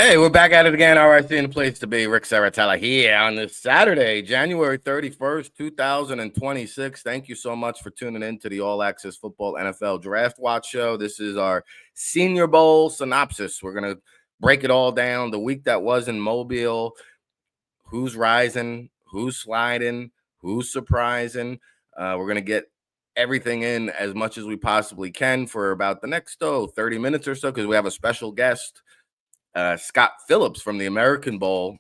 Hey, we're back at it again. RIC in the place to be. Ric Serritella here on this Saturday, January 31st, 2026. Thank you so much for tuning in to the All Access Football NFL Draft Watch Show. This is our Senior Bowl synopsis. We're going to break it all down. The week that was in Mobile, who's rising, who's sliding, who's surprising. We're going to get everything in as much as we possibly can for about the next 30 minutes or so, because we have a special guest. Scott Phillips from the American Bowl.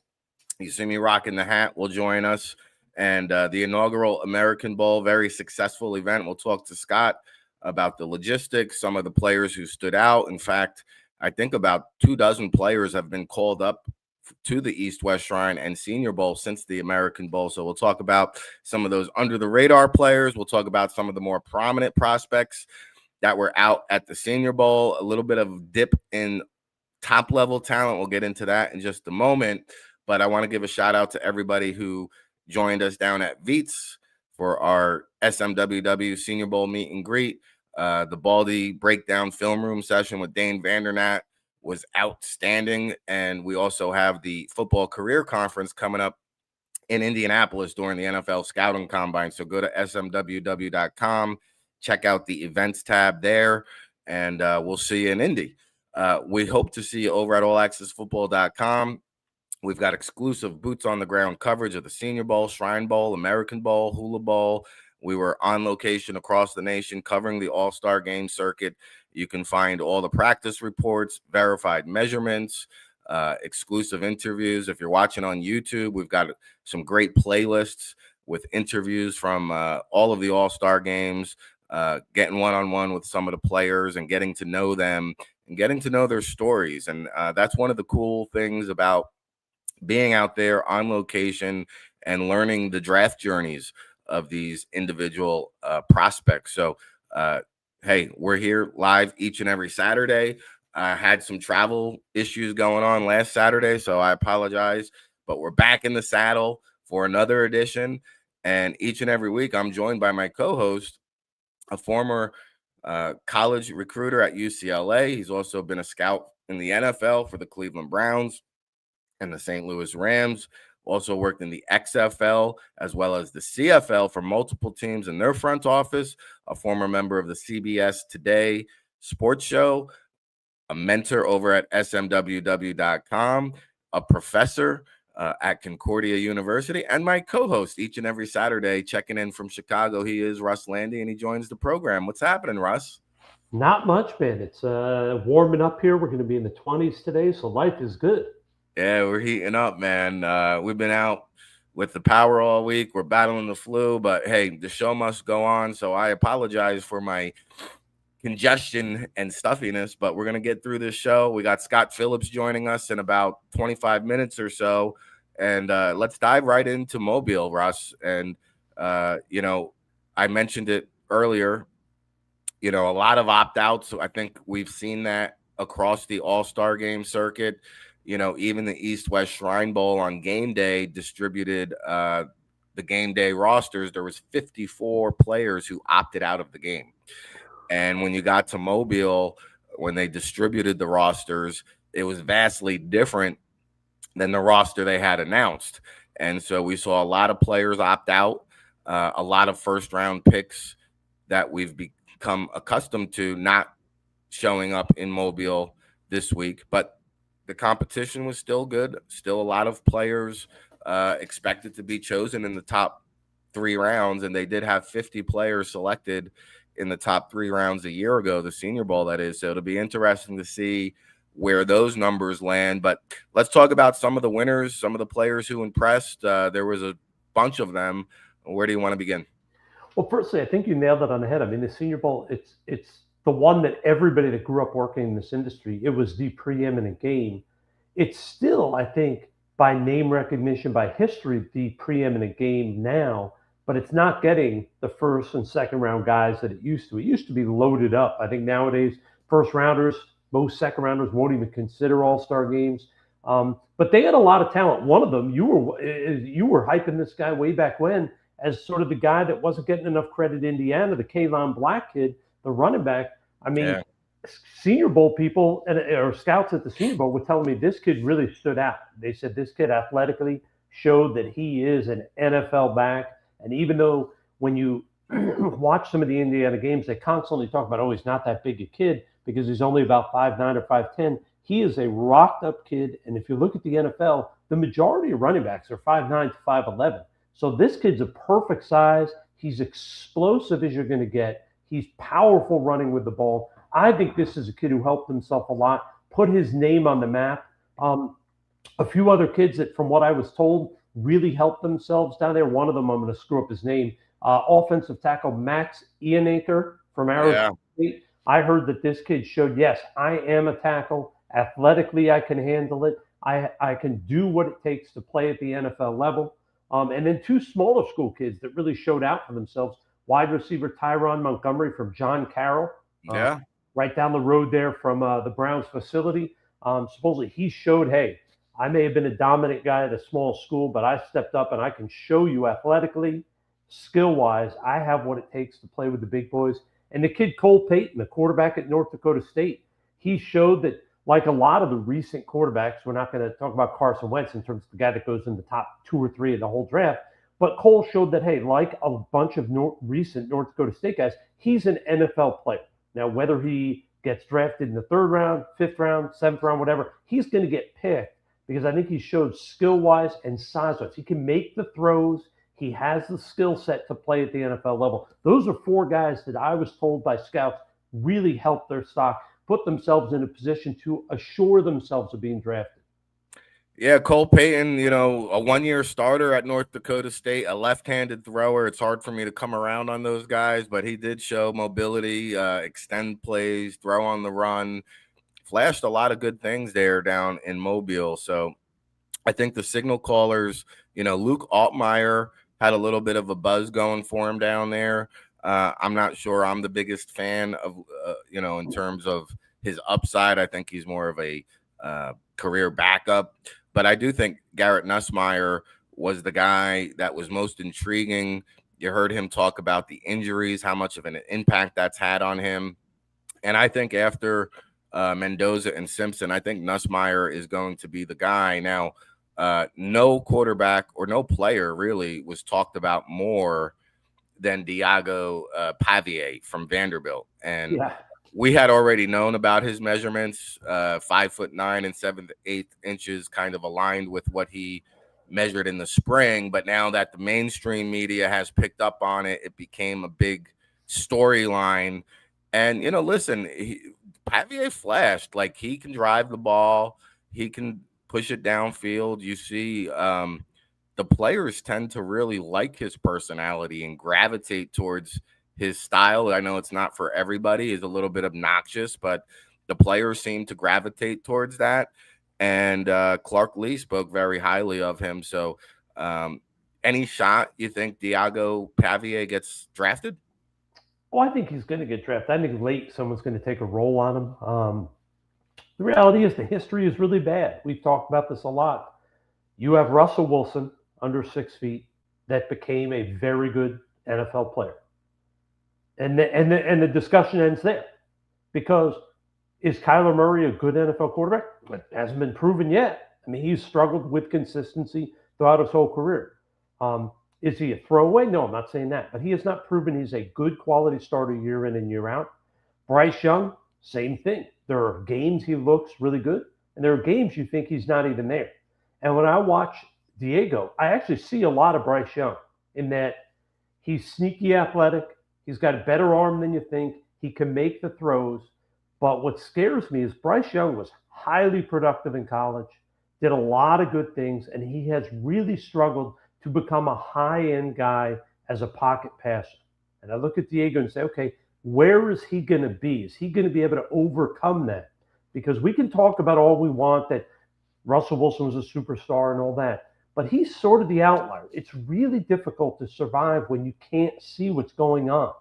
You see me rocking the hat, will join us. And the inaugural American Bowl, very successful event. We'll talk to Scott about the logistics, some of the players who stood out. In fact, I think about 24 players have been called up to the East-West Shrine and Senior Bowl since the American Bowl. So we'll talk about some of those under-the-radar players. We'll talk about some of the more prominent prospects that were out at the Senior Bowl, a little bit of dip in top-level talent. We'll get into that in just a moment, but I want to give a shout-out to everybody who joined us down at Veets for our SMWW Senior Bowl meet and greet. The Baldy Breakdown Film Room session with Dane Vandernat was outstanding, and we also have the Football Career Conference coming up in Indianapolis during the NFL Scouting Combine, so go to smww.com, check out the events tab there, and we'll see you in Indy. We hope to see you over at allaccessfootball.com. We've got exclusive boots on the ground coverage of the Senior Bowl, Shrine Bowl, American Bowl, Hula Bowl. We were on location across the nation covering the All-Star Game circuit. You can find all the practice reports, verified measurements, exclusive interviews. If you're watching on YouTube, we've got some great playlists with interviews from all of the All-Star games, getting one-on-one with some of the players and getting to know them and getting to know their stories. And that's one of the cool things about being out there on location and learning the draft journeys of these individual prospects. So, hey, we're here live each and every Saturday. I had some travel issues going on last Saturday, so I apologize. But we're back in the saddle for another edition. And each and every week, I'm joined by my co-host, a former college recruiter at UCLA. He's also been a scout in the NFL for the Cleveland Browns and the St. Louis Rams. Also worked in the XFL as well as the CFL for multiple teams in their front office. A former member of the CBS Today sports show, a mentor over at smww.com, a professor at Concordia University, and my co-host each and every Saturday, checking in from Chicago. He is Russ Lande, and he joins the program. What's happening, Russ? Not much, man. It's warming up here. We're going to be in the 20s today, so life is good. Yeah, we're heating up, man. We've been out with the power all week. We're battling the flu, but hey, the show must go on. So I apologize for my congestion and stuffiness, but we're going to get through this show. We got Scott Phillips joining us in about 25 minutes or so. And let's dive right into Mobile, Russ. And, I mentioned it earlier, a lot of opt-outs. So I think we've seen that across the All-Star Game circuit. Even the East-West Shrine Bowl on game day distributed the game day rosters. There was 54 players who opted out of the game. And when you got to Mobile, when they distributed the rosters, it was vastly different than the roster they had announced. And so we saw a lot of players opt out, a lot of first-round picks that we've become accustomed to not showing up in Mobile this week. But the competition was still good. Still a lot of players expected to be chosen in the top 3 rounds, and they did have 50 players selected in the top 3 rounds a year ago, the Senior Bowl, that is. So it'll be interesting to see where those numbers land. But let's talk about some of the winners, some of the players who impressed. There was a bunch of them. Where do you want to begin? Well, firstly, I think you nailed it on the head. I mean, the Senior Bowl, it's the one that everybody that grew up working in this industry, it was the preeminent game. It's still, I think, by name recognition, by history, the preeminent game now, but it's not getting the first and second round guys that it used to. It used to be loaded up. I think nowadays, first rounders, most second rounders won't even consider all-star games. But they had a lot of talent. One of them, you were hyping this guy way back when as sort of the guy that wasn't getting enough credit in Indiana, the Kayvon Black kid, the running back. I mean, Yeah. Senior Bowl people or scouts at the Senior Bowl were telling me this kid really stood out. They said this kid athletically showed that he is an NFL back. And even though when you watch some of the Indiana games, they constantly talk about, oh, he's not that big a kid because he's only about 5'9" or 5'10". He is a rocked up kid. And if you look at the NFL, the majority of running backs are 5'9" to 5'11". So this kid's a perfect size. He's explosive as you're going to get. He's powerful running with the ball. I think this is a kid who helped himself a lot, put his name on the map. A few other kids that, from what I was told, really helped themselves down there. One of them, I'm going to screw up his name, offensive tackle Max Ionaker from Arizona State. I heard that this kid showed, yes, I am a tackle. Athletically, I can handle it. I can do what it takes to play at the NFL level. And then two smaller school kids that really showed out for themselves. Wide receiver Tyron Montgomery from John Carroll. Yeah. Right down the road there from the Browns facility. Supposedly he showed, hey, I may have been a dominant guy at a small school, but I stepped up and I can show you athletically, skill-wise, I have what it takes to play with the big boys. And the kid Cole Payton, the quarterback at North Dakota State, he showed that, like a lot of the recent quarterbacks, we're not going to talk about Carson Wentz in terms of the guy that goes in the top 2 or 3 of the whole draft, but Cole showed that, hey, like a bunch of recent North Dakota State guys, he's an NFL player. Now, whether he gets drafted in the 3rd round, 5th round, 7th round, whatever, he's going to get picked because I think he showed skill-wise and size-wise. He can make the throws. He has the skill set to play at the NFL level. Those are 4 guys that I was told by scouts really helped their stock, put themselves in a position to assure themselves of being drafted. Yeah, Cole Payton, a 1-year starter at North Dakota State, a left-handed thrower. It's hard for me to come around on those guys, but he did show mobility, extend plays, throw on the run, flashed a lot of good things there down in Mobile. So I think the signal callers, Luke Altmaier had a little bit of a buzz going for him down there. I'm not sure I'm the biggest fan of, in terms of his upside. I think he's more of a career backup. But I do think Garrett Nussmeier was the guy that was most intriguing. You heard him talk about the injuries, how much of an impact that's had on him. And I think after Mendoza and Simpson, I think Nussmeier is going to be the guy. Now, no quarterback or no player really was talked about more than Diago Pavier from Vanderbilt. And we had already known about his measurements, 5'9" and 7/8 inches, kind of aligned with what he measured in the spring. But now that the mainstream media has picked up on it, it became a big storyline. And, listen, Pavier flashed. Like, he can drive the ball. He can push it downfield. You see the players tend to really like his personality and gravitate towards his style. I know it's not for everybody. He's a little bit obnoxious, but the players seem to gravitate towards that. And Clark Lee spoke very highly of him. So any shot you think Diago Pavier gets drafted? Well, I think he's going to get drafted. I think late someone's going to take a roll on him. The reality is the history is really bad. We've talked about this a lot. You have Russell Wilson under 6 feet that became a very good NFL player. And the discussion ends there, because is Kyler Murray a good NFL quarterback? It hasn't been proven yet. I mean, he's struggled with consistency throughout his whole career. Is he a throwaway? No, I'm not saying that. But he has not proven he's a good quality starter year in and year out. Bryce Young, same thing. There are games he looks really good, and there are games you think he's not even there. And when I watch Diego, I actually see a lot of Bryce Young in that he's sneaky athletic. He's got a better arm than you think. He can make the throws. But what scares me is Bryce Young was highly productive in college, did a lot of good things, and he has really struggled to become a high-end guy as a pocket passer. And I look at Diego and say, okay, where is he going to be? Is he going to be able to overcome that? Because we can talk about all we want, that Russell Wilson was a superstar and all that, but he's sort of the outlier. It's really difficult to survive when you can't see what's going on.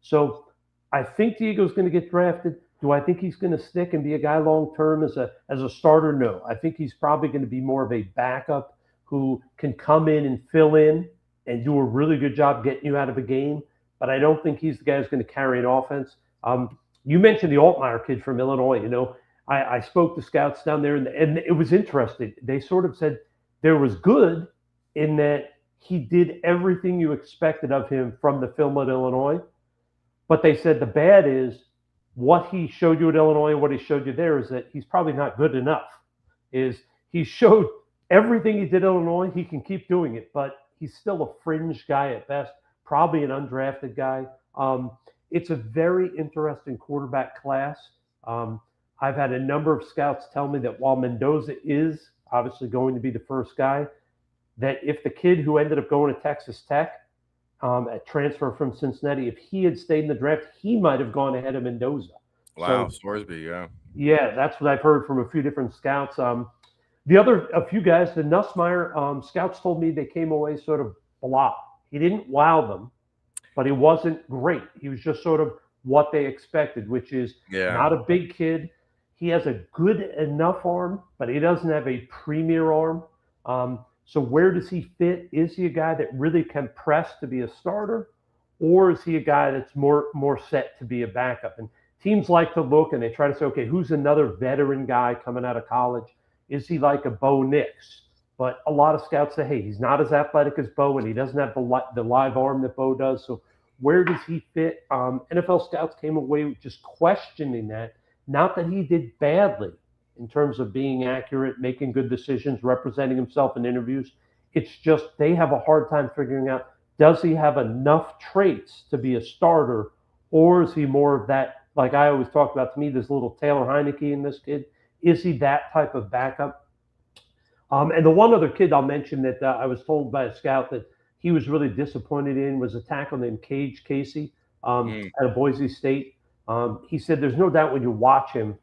So I think Diego's going to get drafted. Do I think he's going to stick and be a guy long-term as a starter? No. I think he's probably going to be more of a backup who can come in and fill in and do a really good job getting you out of a game. But I don't think he's the guy who's going to carry an offense. You mentioned the Altmaier kid from Illinois. I spoke to scouts down there, and it was interesting. They sort of said there was good in that he did everything you expected of him from the film at Illinois. But they said the bad is what he showed you at Illinois and what he showed you there is that he's probably not good enough. Is he showed everything he did at Illinois, he can keep doing it, but he's still a fringe guy at best, probably an undrafted guy. It's a very interesting quarterback class. Um, I've had a number of scouts tell me that while Mendoza is obviously going to be the first guy, that if the kid who ended up going to Texas Tech at transfer from Cincinnati, if he had stayed in the draft, he might have gone ahead of Mendoza. Wow, So Scoresby, yeah. yeah, that's what I've heard from a few different scouts. A few guys, the Nussmeier scouts told me they came away sort of blah. He didn't wow them, but he wasn't great. He was just sort of what they expected, which is Yeah. not a big kid. He has a good enough arm, but he doesn't have a premier arm. So where does he fit? Is he a guy that really can press to be a starter, or is he a guy that's more set to be a backup? And teams like to look and they try to say, okay, who's another veteran guy coming out of college? Is he like a Bo Nix? But a lot of scouts say, hey, he's not as athletic as Bo, and he doesn't have the live arm that Bo does. So where does he fit? NFL scouts came away just questioning that. Not that he did badly in terms of being accurate, making good decisions, representing himself in interviews. It's just they have a hard time figuring out, does he have enough traits to be a starter, or is he more of that, like I always talk about, to me, there's a little Taylor Heineke in this kid. Is he that type of backup? And the one other kid I'll mention that I was told by a scout that he was really disappointed in was a tackle named Cage Casey out of Boise State. He said there's no doubt when you watch him,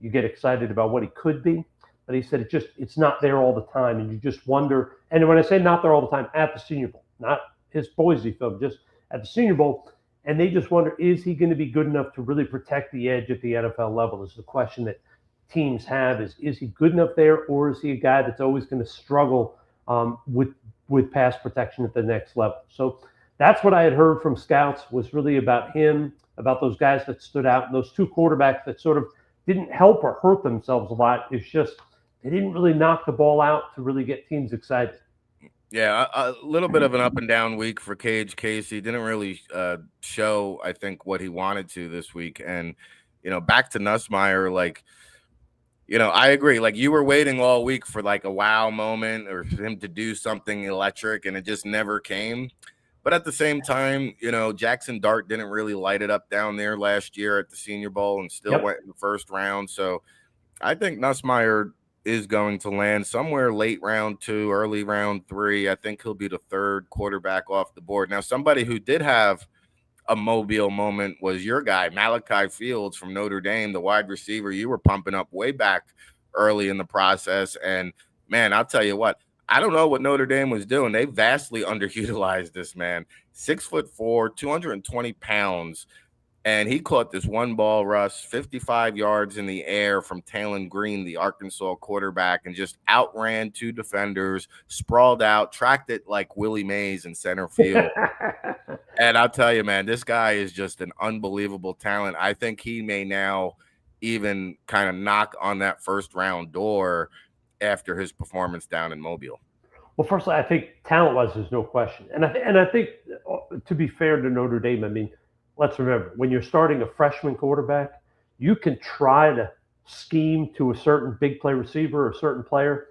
you get excited about what he could be. But he said it's not there all the time, and you just wonder. And when I say not there all the time, at the Senior Bowl, not his Boise film, just at the Senior Bowl, and they just wonder, is he going to be good enough to really protect the edge at the NFL level? Is the question that teams have: is he good enough there, or is he a guy that's always going to struggle with pass protection at the next level? So that's what I had heard from scouts, was really about him, about those guys that stood out, and those two quarterbacks that sort of didn't help or hurt themselves a lot. It's just they didn't really knock the ball out to really get teams excited. Yeah, a little bit of an up and down week for Cage Casey. Didn't really show, I think, what he wanted to this week. And, back to Nussmeier, like, I agree. Like, you were waiting all week for like a wow moment or for him to do something electric, and it just never came. But at the same time, Jackson Dart didn't really light it up down there last year at the Senior Bowl and still went in the first round. So I think Nussmeier is going to land somewhere late round 2, early round 3. I think he'll be the third quarterback off the board. Now, somebody who did have a Mobile moment was your guy, Malachi Fields from Notre Dame, the wide receiver you were pumping up way back early in the process. And, man, I'll tell you what, I don't know what Notre Dame was doing. They vastly underutilized this man. 6'4", 220 pounds. And he caught this one ball, Russ, 55 yards in the air from Talon Green, the Arkansas quarterback, and just outran 2 defenders, sprawled out, tracked it like Willie Mays in center field. And I'll tell you, man, this guy is just an unbelievable talent. I think he may now even kind of knock on that first round door after his performance down in Mobile. Well, firstly, I think talent-wise, there's no question. And I think, to be fair to Notre Dame, I mean, let's remember, when you're starting a freshman quarterback, you can try to scheme to a certain big play receiver or a certain player.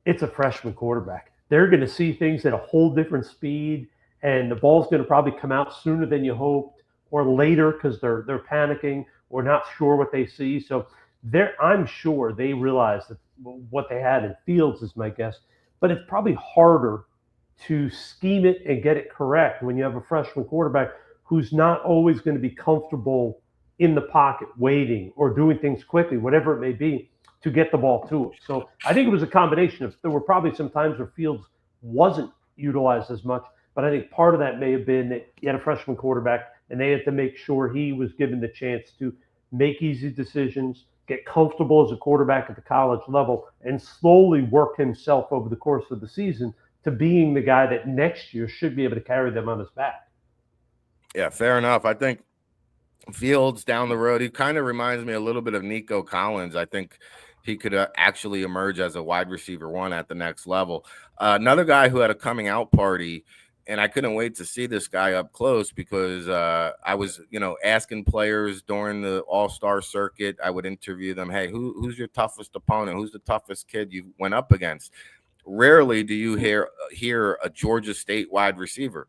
It's a freshman quarterback. They're going to see things at a whole different speed, and the ball's going to probably come out sooner than you hoped, or later because they're panicking or not sure what they see. So I'm sure they realized that what they had in Fields is my guess, but it's probably harder to scheme it and get it correct when you have a freshman quarterback who's not always going to be comfortable in the pocket, waiting or doing things quickly, whatever it may be, to get the ball to him. So I think it was a combination of, there were probably some times where Fields wasn't utilized as much, but I think part of that may have been that he had a freshman quarterback and they had to make sure he was given the chance to make easy decisions, get comfortable as a quarterback at the college level, and slowly work himself over the course of the season to being the guy that next year should be able to carry them on his back. Yeah, fair enough. I think Fields down the road, he kind of reminds me a little bit of Nico Collins. I think he could actually emerge as a wide receiver one at the next level. Another guy who had a coming out party, and I couldn't wait to see this guy up close because I was, asking players during the All-Star circuit. I would interview them. Hey, who's your toughest opponent? Who's the toughest kid you went up against? Rarely do you hear a Georgia State wide receiver,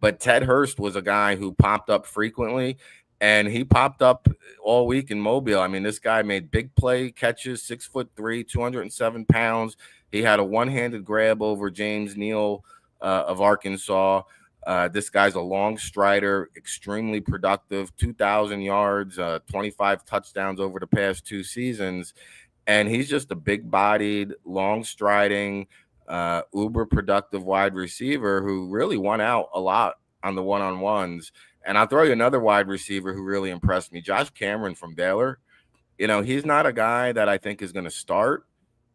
but Ted Hurst was a guy who popped up frequently, and he popped up all week in Mobile. I mean, this guy made big play catches, 6'3", 207 pounds. He had a one-handed grab over James Neal of Arkansas. This guy's a long strider, extremely productive, 2,000 yards, 25 touchdowns over the past 2 seasons. And he's just a big-bodied, long-striding, uber productive wide receiver who really won out a lot on the one-on-ones. And I'll throw you another wide receiver who really impressed me, Josh Cameron from Baylor. He's not a guy that I think is going to start,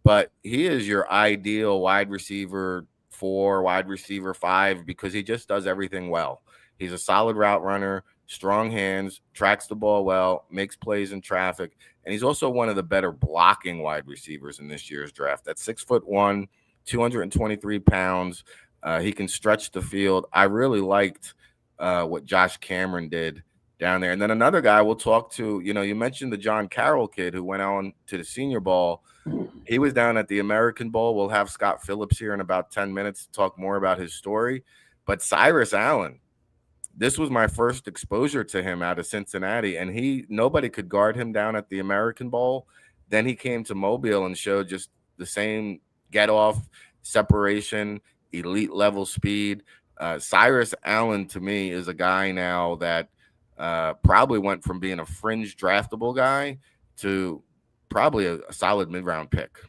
but he is your ideal wide receiver 4, wide receiver 5, because he just does everything well. He's a solid route runner, strong hands, tracks the ball well, makes plays in traffic. And he's also one of the better blocking wide receivers in this year's draft. At 6'1", 223 pounds. He can stretch the field. I really liked what Josh Cameron did down there. And then another guy we'll talk to, you mentioned the John Carroll kid who went on to the Senior Bowl. He was down at the American Bowl. We'll have Scott Phillips here in about 10 minutes to talk more about his story. But Cyrus Allen, this was my first exposure to him out of Cincinnati, and nobody could guard him down at the American Bowl. Then he came to Mobile and showed just the same get-off, separation, elite level speed. Cyrus Allen, to me, is a guy now that probably went from being a fringe draftable guy to probably a solid mid-round pick.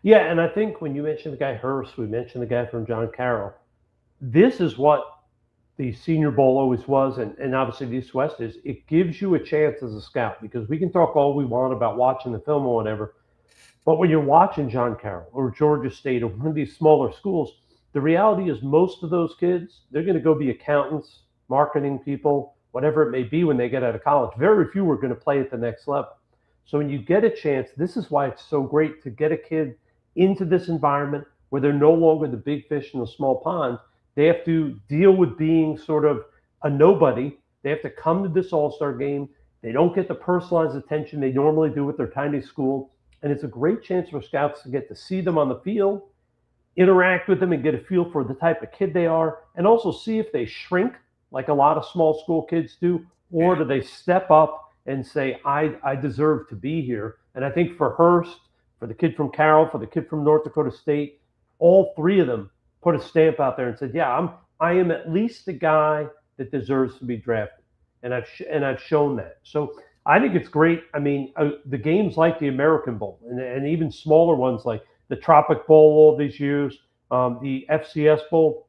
Yeah, and I think when you mentioned the guy Hurst, we mentioned the guy from John Carroll. This is what the Senior Bowl always was, and obviously the East West is. It gives you a chance as a scout, because we can talk all we want about watching the film or whatever, but when you're watching John Carroll or Georgia State or one of these smaller schools, the reality is most of those kids, they're going to go be accountants, marketing people, whatever it may be when they get out of college. Very few are going to play at the next level. So when you get a chance, this is why it's so great to get a kid into this environment where they're no longer the big fish in the small pond. They have to deal with being sort of a nobody. They have to come to this all-star game. They don't get the personalized attention they normally do with their tiny school. And it's a great chance for scouts to get to see them on the field, interact with them, and get a feel for the type of kid they are, and also see if they shrink like a lot of small school kids do, or do they step up and say, I deserve to be here. And I think for Hurst, for the kid from Carroll, for the kid from North Dakota State, all three of them put a stamp out there and said, yeah, I am at least the guy that deserves to be drafted. And I've shown that. So I think it's great. I mean, the games like the American Bowl and even smaller ones like the Tropic Bowl all these years, the FCS Bowl,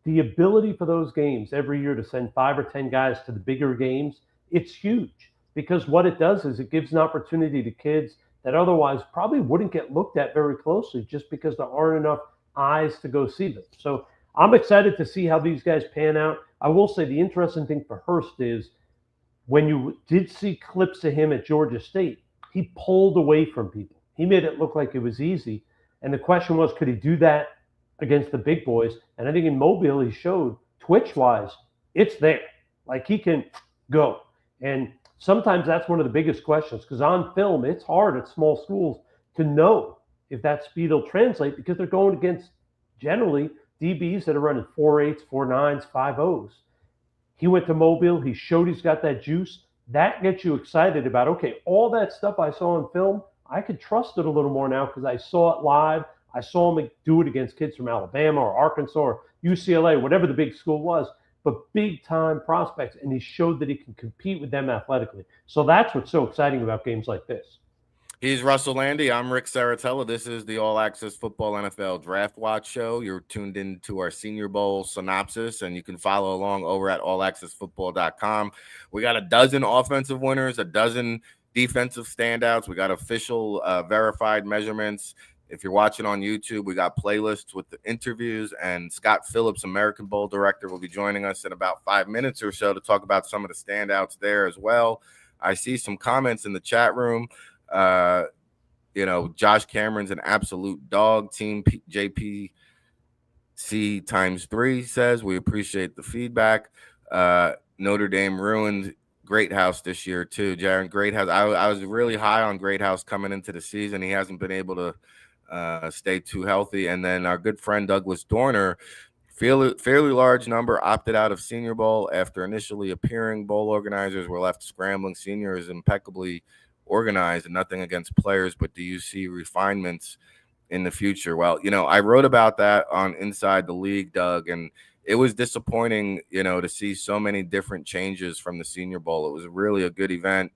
the ability for those games every year to send 5 or 10 guys to the bigger games, it's huge, because what it does is it gives an opportunity to kids that otherwise probably wouldn't get looked at very closely just because there aren't enough eyes to go see them. So I'm excited to see how these guys pan out. I will say the interesting thing for Hurst is when you did see clips of him at Georgia State, he pulled away from people. He made it look like it was easy. And the question was, could he do that against the big boys? And I think in Mobile, he showed twitch-wise, it's there. Like he can go. And sometimes that's one of the biggest questions, because on film, it's hard at small schools to know if that speed will translate, because they're going against generally DBs that are running 4.8s, 4.9s, 5.0s. He went to Mobile. He showed he's got that juice. That gets you excited about, okay, all that stuff I saw on film, I could trust it a little more now because I saw it live. I saw him do it against kids from Alabama or Arkansas or UCLA, whatever the big school was, but big-time prospects, and he showed that he can compete with them athletically. So that's what's so exciting about games like this. He's Russ Lande. I'm Ric Serritella. This is the All Access Football NFL Draft Watch Show. You're tuned in to our Senior Bowl synopsis, and you can follow along over at allaccessfootball.com. We got a dozen offensive winners, a dozen defensive standouts. We got official verified measurements. If you're watching on YouTube, we got playlists with the interviews, and Scott Phillips, American Bowl director, will be joining us in about 5 minutes or so to talk about some of the standouts there as well. I see some comments in the chat room. Josh Cameron's an absolute dog. Team JPC ×3 says we appreciate the feedback. Notre Dame ruined Greathouse this year too. Jaron Greathouse. I was really high on Greathouse coming into the season. He hasn't been able to stay too healthy. And then our good friend Douglas Dorner, fairly large number opted out of Senior Bowl after initially appearing. Bowl organizers were left scrambling. Senior is impeccably organized, and nothing against players, but do you see refinements in the future? Well, I wrote about that on Inside the League, Doug, and it was disappointing, to see so many different changes from the Senior Bowl. It was really a good event,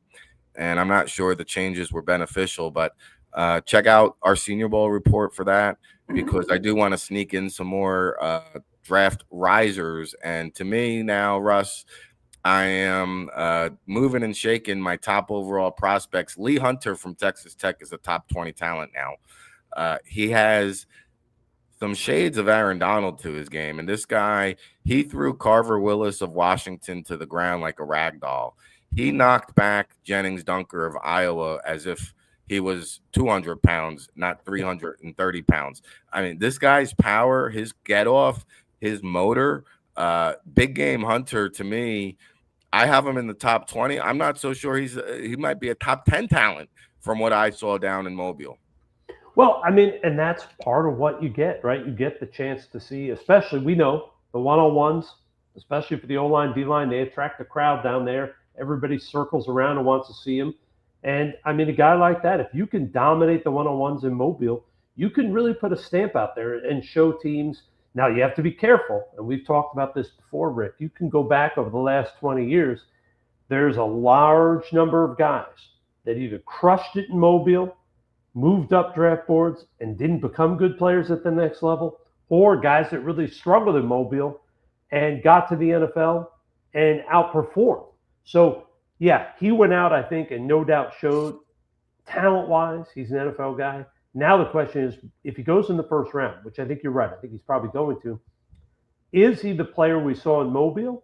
and I'm not sure the changes were beneficial, but check out our Senior Bowl report for that, because I do want to sneak in some more draft risers. And to me now, Russ, I am moving and shaking my top overall prospects. Lee Hunter from Texas Tech is a top 20 talent now. He has some shades of Aaron Donald to his game. And this guy, he threw Carver Willis of Washington to the ground like a rag doll. He knocked back Jennings Dunker of Iowa as if he was 200 pounds, not 330 pounds. I mean, this guy's power, his get off, his motor, big game Hunter, to me, I have him in the top 20. I'm not so sure he might be a top 10 talent from what I saw down in Mobile. Well, I mean, and that's part of what you get, right? You get the chance to see, especially, we know the one-on-ones, especially for the O-line, D-line, they attract the crowd down there. Everybody circles around and wants to see him. And I mean, a guy like that, if you can dominate the one-on-ones in Mobile, you can really put a stamp out there and show teams. Now, you have to be careful, and we've talked about this before, Rick. You can go back over the last 20 years. There's a large number of guys that either crushed it in Mobile, moved up draft boards, and didn't become good players at the next level, or guys that really struggled in Mobile and got to the NFL and outperformed. So, yeah, he went out, I think, and no doubt showed talent-wise, he's an NFL guy. Now the question is, if he goes in the first round, which I think you're right, I think he's probably going to, is he the player we saw in Mobile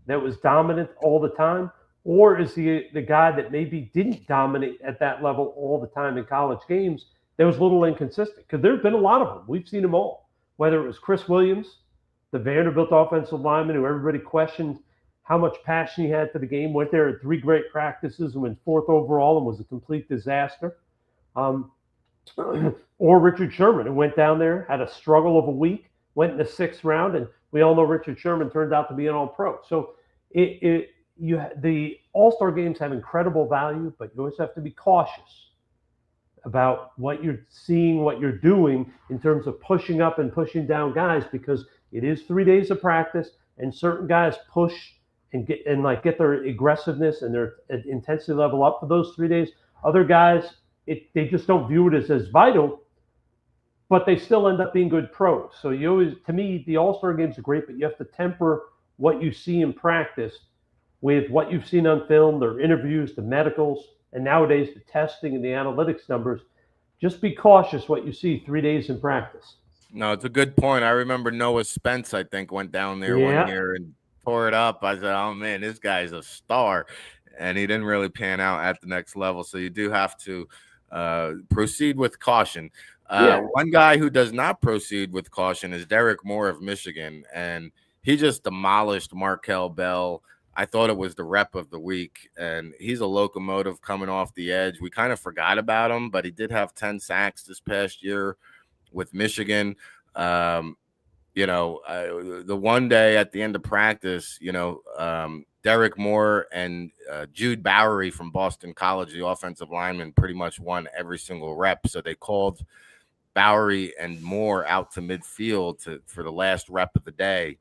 that was dominant all the time? Or is he the guy that maybe didn't dominate at that level all the time in college games that was a little inconsistent? Because there have been a lot of them. We've seen them all. Whether it was Chris Williams, the Vanderbilt offensive lineman who everybody questioned how much passion he had for the game, went there at 3 great practices and went 4th overall and was a complete disaster. Or Richard Sherman, who went down there, had a struggle of a week, went in the 6th round, and we all know Richard Sherman turned out to be an All-Pro. So the All-Star games have incredible value, but you always have to be cautious about what you're seeing, what you're doing in terms of pushing up and pushing down guys, because it is 3 days of practice, and certain guys push and get their aggressiveness and their intensity level up for those 3 days. Other guys, they just don't view it as vital, but they still end up being good pros. So you always, to me, the All-Star games are great, but you have to temper what you see in practice with what you've seen on film, their interviews, the medicals, and nowadays the testing and the analytics numbers. Just be cautious what you see 3 days in practice. No, it's a good point. I remember Noah Spence, I think, went down there one year and tore it up. I said, oh, man, this guy's a star. And he didn't really pan out at the next level. So you do have to proceed with caution. One guy who does not proceed with caution is Derek Moore of Michigan. And he just demolished Markel Bell. I thought it was the rep of the week, and he's a locomotive coming off the edge. We kind of forgot about him, but he did have 10 sacks this past year with Michigan. The one day at the end of practice, Derek Moore and Jude Bowery from Boston College, the offensive lineman, pretty much won every single rep. So they called Bowery and Moore out to midfield for the last rep of the day.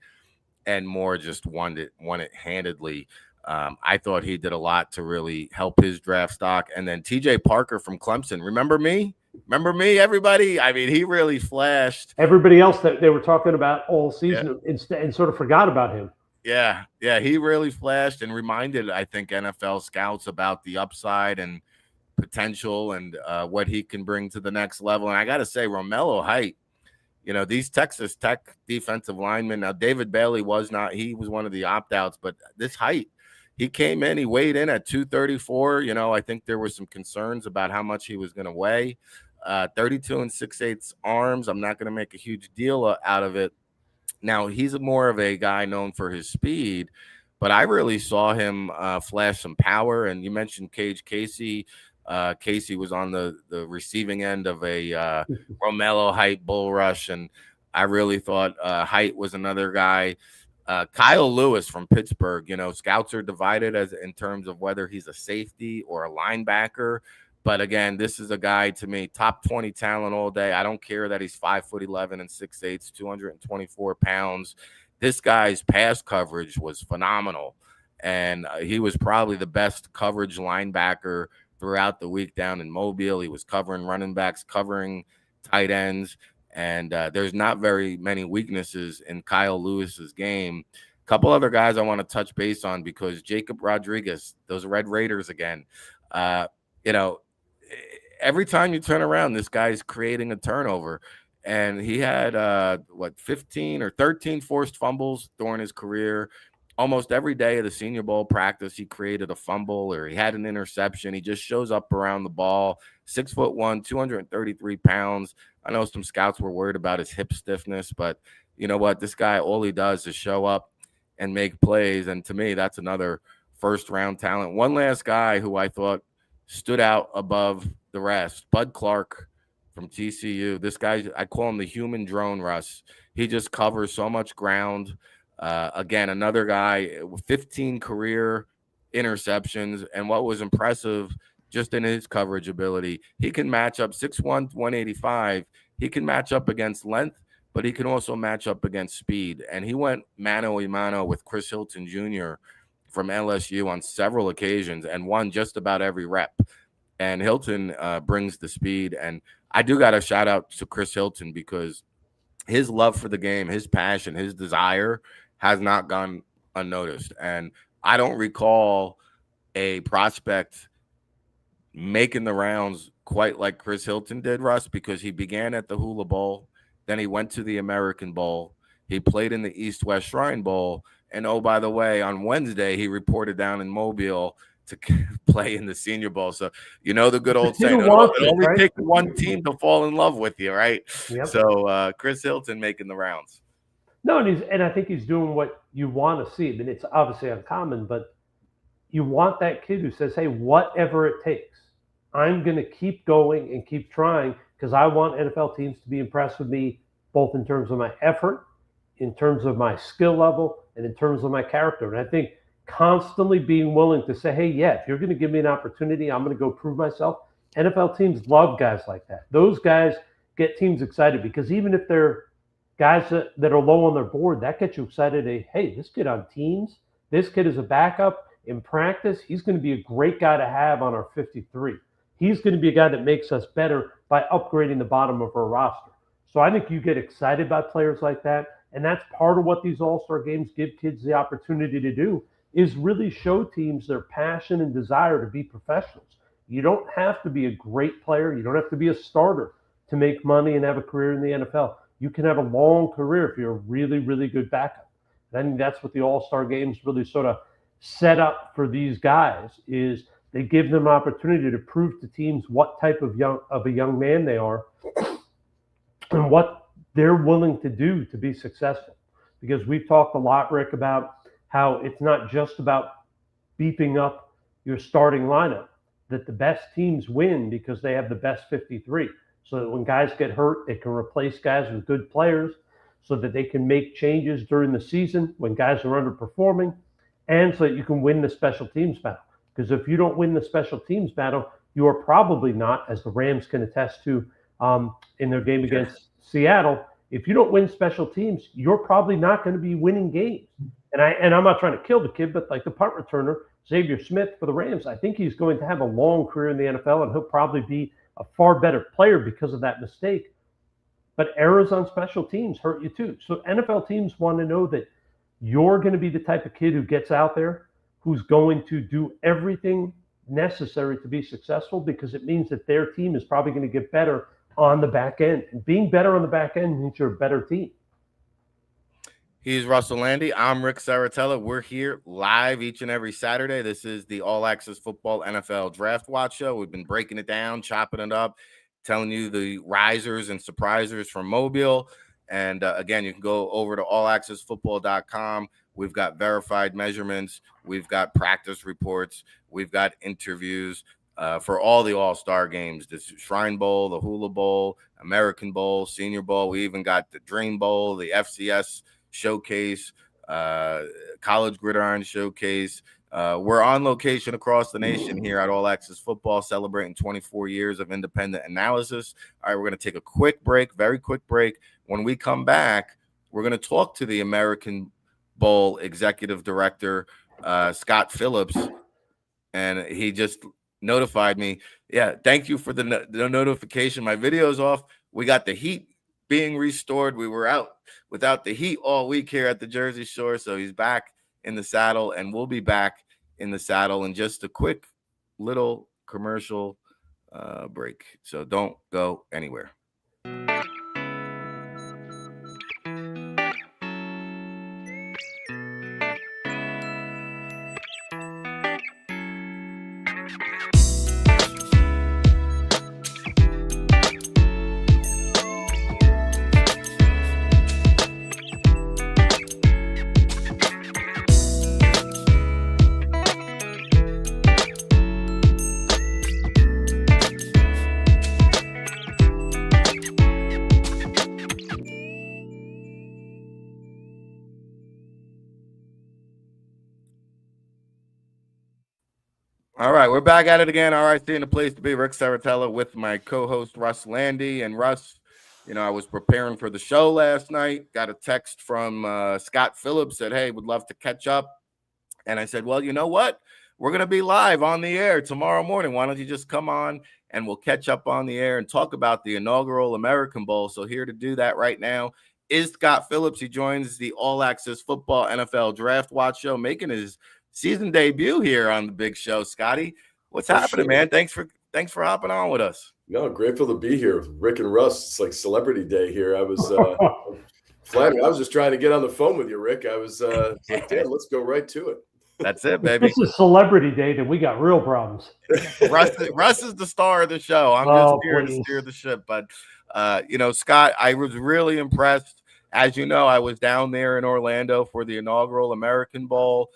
And Moore just won it handedly. I thought he did a lot to really help his draft stock. And then TJ Parker from Clemson. Remember me, everybody? I mean, he really flashed. Everybody else that they were talking about all season and sort of forgot about him. Yeah, he really flashed and reminded, I think, NFL scouts about the upside. And potential and what he can bring to the next level. And I got to say, Romello Height, these Texas Tech defensive linemen. Now, David Bailey was one of the opt-outs, but this Height, he came in, he weighed in at 234. I think there were some concerns about how much he was going to weigh. 32 and 6/8 arms. I'm not going to make a huge deal out of it. Now, he's more of a guy known for his speed, but I really saw him flash some power. And you mentioned Cage Casey. Casey was on the receiving end of a Romello Height bull rush, and I really thought Height was another guy. Kyle Lewis from Pittsburgh, scouts are divided in terms of whether he's a safety or a linebacker. But again, this is a guy, to me, top 20 talent all day. I don't care that he's 5'11" and 6'8", 224 pounds. This guy's pass coverage was phenomenal. And he was probably the best coverage linebacker throughout the week down in Mobile. He was covering running backs, covering tight ends. And there's not very many weaknesses in Kyle Lewis's game. A couple other guys I want to touch base on, because Jacob Rodriguez, those Red Raiders again, every time you turn around, this guy's creating a turnover. And he had 15 or 13 forced fumbles during his career. Almost every day of the Senior Bowl practice, he created a fumble or he had an interception. He just shows up around the ball. 6'1", 233 pounds. I know some scouts were worried about his hip stiffness, but you know what? This guy, all he does is show up and make plays. And to me, that's another first-round talent. One last guy who I thought stood out above the rest, Bud Clark from TCU. This guy, I call him the human drone, Russ. He just covers so much ground. Again, another guy with 15 career interceptions. And what was impressive just in his coverage ability, he can match up 6'1", 185. He can match up against length, but he can also match up against speed. And he went mano-a-mano with Chris Hilton Jr. from LSU on several occasions and won just about every rep. And Hilton brings the speed. And I do got to shout out to Chris Hilton, because his love for the game, his passion, his desire has not gone unnoticed. And I don't recall a prospect making the rounds quite like Chris Hilton did, Russ, because he began at the Hula Bowl. Then he went to the American Bowl. He played in the East-West Shrine Bowl. And, oh, by the way, on Wednesday, he reported down in Mobile to play in the Senior Bowl. So, the good old saying, it only takes one team to fall in love with you, right? Yep. So Chris Hilton making the rounds. No, and I think he's doing what you want to see. I mean, it's obviously uncommon, but you want that kid who says, hey, whatever it takes, I'm going to keep going and keep trying, because I want NFL teams to be impressed with me, both in terms of my effort, in terms of my skill level, and in terms of my character. And I think constantly being willing to say, hey, yeah, if you're going to give me an opportunity, I'm going to go prove myself. NFL teams love guys like that. Those guys get teams excited, because even if they're guys that are low on their board, that gets you excited. Hey, this kid on teams, this kid is a backup in practice. He's going to be a great guy to have on our 53. He's going to be a guy that makes us better by upgrading the bottom of our roster. So I think you get excited about players like that. And that's part of what these all-star games give kids the opportunity to do, is really show teams their passion and desire to be professionals. You don't have to be a great player. You don't have to be a starter to make money and have a career in the NFL. You can have a long career if you're a really, really good backup. And I think that's what the all-star games really sort of set up for these guys, is they give them an opportunity to prove to teams what type of a young man they are and what they're willing to do to be successful. Because we've talked a lot, Rick, about how it's not just about beefing up your starting lineup, that the best teams win because they have the best 53. So that when guys get hurt, they can replace guys with good players, so that they can make changes during the season when guys are underperforming, and so that you can win the special teams battle. Because if you don't win the special teams battle, you are probably not, as the Rams can attest to in their game against Seattle, if you don't win special teams, you're probably not going to be winning games. And I'm not trying to kill the kid, but like the punt returner, Xavier Smith for the Rams, I think he's going to have a long career in the NFL, and he'll probably be a far better player because of that mistake. But errors on special teams hurt you too. So NFL teams want to know that you're going to be the type of kid who gets out there, who's going to do everything necessary to be successful, because it means that their team is probably going to get better on the back end. And being better on the back end means you're a better team. He's Russ Lande. I'm Ric Serritella. We're here live each and every Saturday. This is the All Access Football NFL Draft Watch Show. We've been breaking it down, chopping it up, telling you the risers and surprisers from Mobile. And again, you can go over to allaccessfootball.com. We've got verified measurements. We've got practice reports. We've got interviews for all the All-Star games, the Shrine Bowl, the Hula Bowl, American Bowl, Senior Bowl. We even got the Dream Bowl, the FCS Showcase, College Gridiron Showcase. We're on location across the nation here at All Access Football, celebrating 24 years of independent analysis. All right, we're going to take a quick break, very quick break. When we come back, we're going to talk to the American Bowl executive director, Scott Phillips, and he just notified me. Yeah, thank you for the notification. My video's off. We got the heat being restored. We were out without the heat all week here at the Jersey Shore, so he's back in the saddle, and we'll be back in the saddle in just a quick little commercial break. So don't go anywhere. All right, we're back at it again. All right, seeing the place to be. Ric Serritella with my co-host Russ Lande. And Russ, you know, I was preparing for the show last night. Got a text from Scott Phillips, said, "Hey, would love to catch up." And I said, "Well, you know what? We're going to be live on the air tomorrow morning. Why don't you just come on and we'll catch up on the air and talk about the inaugural American Bowl?" So here to do that right now is Scott Phillips. He joins the All Access Football NFL Draft Watch Show, making his season debut here on the big show. Scotty, what's happening, man? Thanks for hopping on with us. No, grateful to be here with Rick and Russ. It's like celebrity day here. I was flattered. I was just trying to get on the phone with you, Rick. I was like, damn, let's go right to it. That's it, baby. This is celebrity day, then we got real problems. Russ is the star of the show. I'm just here to steer the ship. But you know, Scott, I was really impressed. As you know, I was down there in Orlando for the inaugural American Bowl.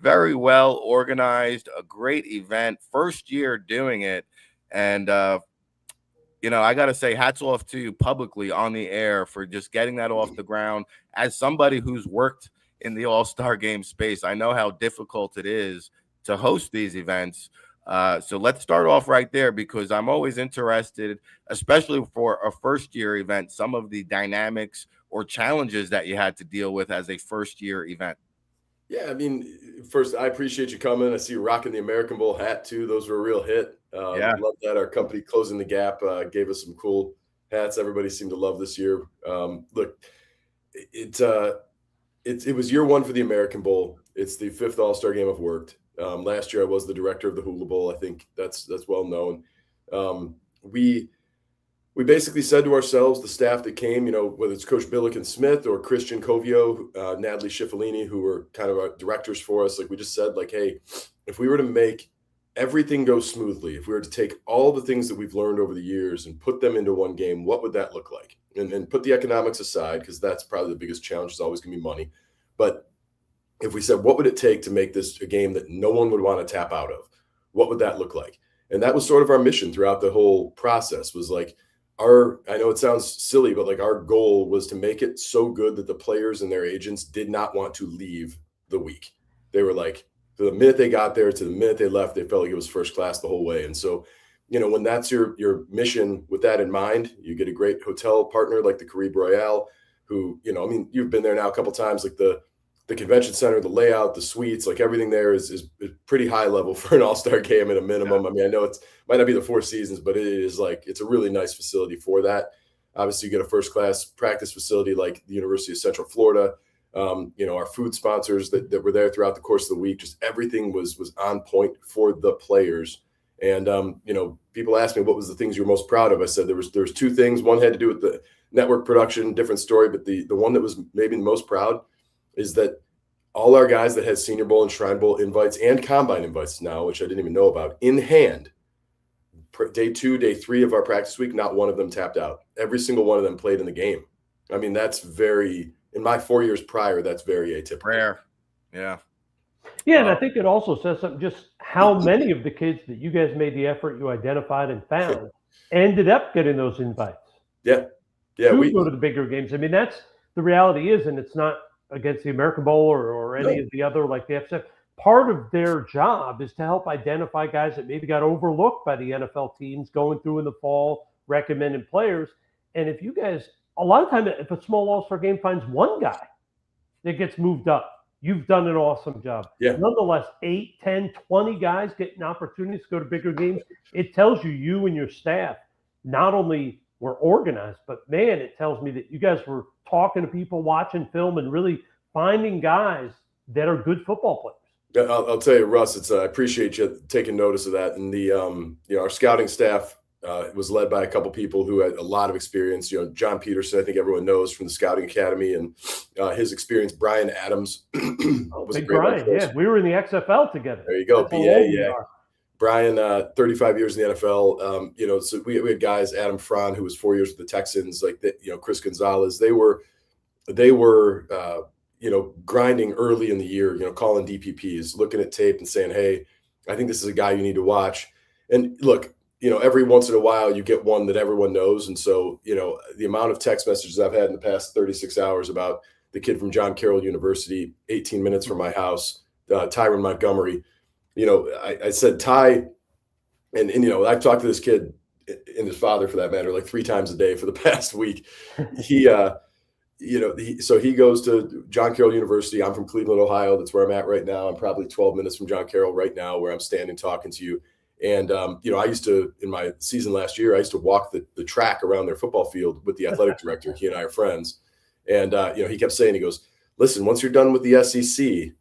Very well organized, a great event, first year doing it. And, you know, I got to say hats off to you publicly on the air for just getting that off the ground. As somebody who's worked in the All-Star game space, I know how difficult it is to host these events. So let's start off right there, because I'm always interested, especially for a first-year event, some of the dynamics or challenges that you had to deal with as a first-year event. Yeah, I mean, first, I appreciate you coming. I see you rocking the American Bowl hat, too. Those were a real hit. Yeah. Love that. Our company, Closing the Gap, gave us some cool hats. Everybody seemed to love this year. Look, it was year one for the American Bowl. It's the fifth All-Star game I've worked. Last year, I was the director of the Hula Bowl. I think that's well known. We basically said to ourselves, the staff that came, you know, whether it's Coach Billiken Smith or Christian Covio, Natalie Schiffolini, who were kind of our directors for us, like we just said, like, hey, if we were to make everything go smoothly, if we were to take all the things that we've learned over the years and put them into one game, what would that look like? And put the economics aside, because that's probably the biggest challenge, is always going to be money. But if we said, what would it take to make this a game that no one would want to tap out of? What would that look like? And that was sort of our mission throughout the whole process, was like, I know it sounds silly, but like our goal was to make it so good that the players and their agents did not want to leave the week. They were like, from the minute they got there to the minute they left, they felt like it was first class the whole way. And so, you know, when that's your mission with that in mind, you get a great hotel partner like the Caribe Royale, who, you know, I mean, you've been there now a couple of times, like the convention center, the layout, the suites, like everything there is pretty high level for an all-star game at a minimum. Yeah. I mean, I know it might not be the Four Seasons, but it is like, it's a really nice facility for that. Obviously, you get a first-class practice facility like the University of Central Florida. Our food sponsors that were there throughout the course of the week, just everything was on point for the players. And, people asked me what was the things you were most proud of. I said there was two things. One had to do with the network production, different story. But the one that was maybe the most proud is that all our guys that had Senior Bowl and Shrine Bowl invites and Combine invites now, which I didn't even know about, in hand, day 2, day 3 of our practice week, not one of them tapped out. Every single one of them played in the game. I mean, that's in my 4 years prior, that's very atypical. Rare. Yeah. Yeah, and I think it also says something, just how many of the kids that you guys made the effort, you identified and found, ended up getting those invites. Yeah. To go to the bigger games. I mean, that's the reality is, and it's not against the American Bowl or any of the other, like the XFL. Part of their job is to help identify guys that maybe got overlooked by the NFL teams going through in the fall, recommending players. And if you guys, a lot of time, if a small all-star game finds one guy that gets moved up, you've done an awesome job. Yeah. Nonetheless, 8, 10, 20 guys getting opportunities to go to bigger games. It tells you and your staff not only were organized, but man, it tells me that you guys were talking to people, watching film, and really finding guys that are good football players. I'll tell you, Russ, I appreciate you taking notice of that. And our scouting staff was led by a couple people who had a lot of experience. John Peterson, I think everyone knows from the Scouting Academy, and his experience. Brian Adams was a great Brian, yeah, we were in the XFL together. There you go, BA, yeah. Brian, 35 years in the NFL. So we had guys, Adam Fran, who was 4 years with the Texans, like Chris Gonzalez. They were grinding early in the year, calling DPPs, looking at tape and saying, hey, I think this is a guy you need to watch. And look, every once in a while you get one that everyone knows. And so, the amount of text messages I've had in the past 36 hours about the kid from John Carroll University, 18 minutes from my house, Tyron Montgomery, I said, Ty, and I've talked to this kid and his father, for that matter, like 3 times a day for the past week. So he goes to John Carroll University. I'm from Cleveland, Ohio. That's where I'm at right now. I'm probably 12 minutes from John Carroll right now, where I'm standing talking to you. And, I used to, in my season last year, I used to walk the track around their football field with the athletic director. He and I are friends. And, he kept saying, he goes, listen, once you're done with the SEC,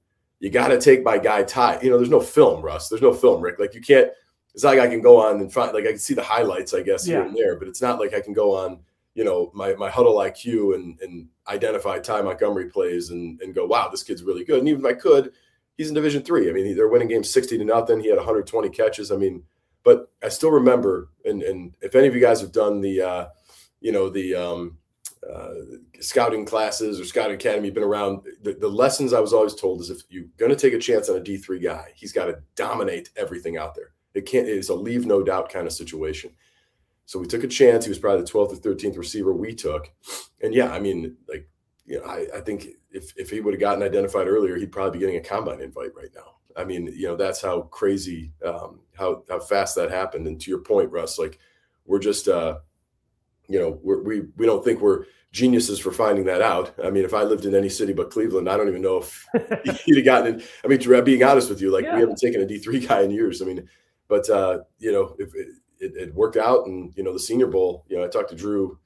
you got to take my guy Ty. There's no film, Russ. There's no film, Rick. Like, you can't, it's not like I can go on and find, like, I can see the highlights, I guess, here and there, but it's not like I can go on, my huddle IQ and identify Ty Montgomery plays and go, wow, this kid's really good. And even if I could, he's in Division III. I mean, they're winning games 60-0. He had 120 catches. I mean, but I still remember, and if any of you guys have done the scouting classes or scouting academy, been around, the lessons I was always told is, if you're going to take a chance on a D3 guy, he's got to dominate everything out there. It's a leave no doubt kind of situation. So we took a chance. He was probably the 12th or 13th receiver we took. And yeah, I mean, like, I think if he would have gotten identified earlier, he'd probably be getting a combine invite right now. I mean, that's how crazy, how fast that happened. And to your point, Russ, like, we're just, we don't think we're geniuses for finding that out. I mean, if I lived in any city but Cleveland, I don't even know if he'd have gotten it. I mean, being honest with you, like, we haven't taken a D3 guy in years. I mean, but, if it worked out, and, the Senior Bowl, I talked to Drew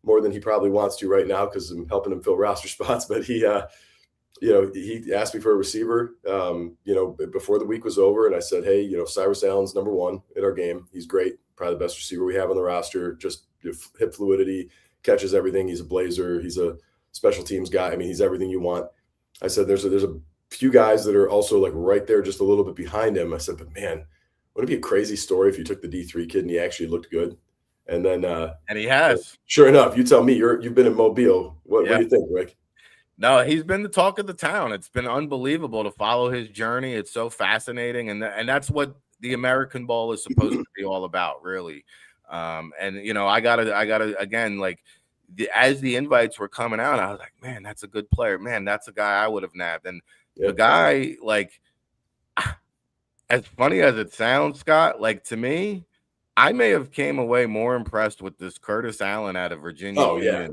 more than he probably wants to right now, because I'm helping him fill roster spots. But he asked me for a receiver, before the week was over. And I said, hey, Cyrus Allen's number 1 at our game. He's great. Probably the best receiver we have on the roster. Just hip fluidity, catches everything. He's a blazer. He's a special teams guy. I mean, he's everything you want. I said, there's a few guys that are also, like, right there, just a little bit behind him. I said, but man, wouldn't it be a crazy story if you took the D3 kid and he actually looked good? And then, and he has. Sure enough, you tell me, you've been in Mobile. What do you think, Rick? No, he's been the talk of the town. It's been unbelievable to follow his journey. It's so fascinating, and that's what the American Bowl is supposed to be all about, really. And I gotta again, like, as the invites were coming out, I was like, man, that's a good player. Man, that's a guy I would have nabbed. And the guy, like, as funny as it sounds, Scott, like, to me, I may have came away more impressed with this Curtis Allen out of Virginia. Oh, yeah.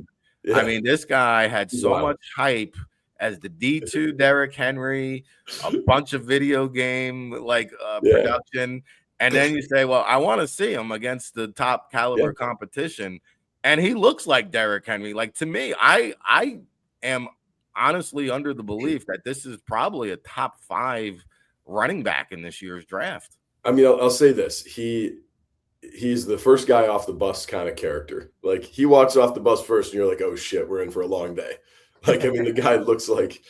I mean, this guy had so much hype as the D2 Derrick Henry, a bunch of video game production. And then you say, well, I want to see him against the top caliber competition. And he looks like Derrick Henry. Like, to me, I am honestly under the belief that this is probably a top 5 running back in this year's draft. I mean, I'll say this. He's the first guy off the bus kind of character. Like, he walks off the bus first and you're like, oh shit, we're in for a long day. Like, I mean, the guy looks like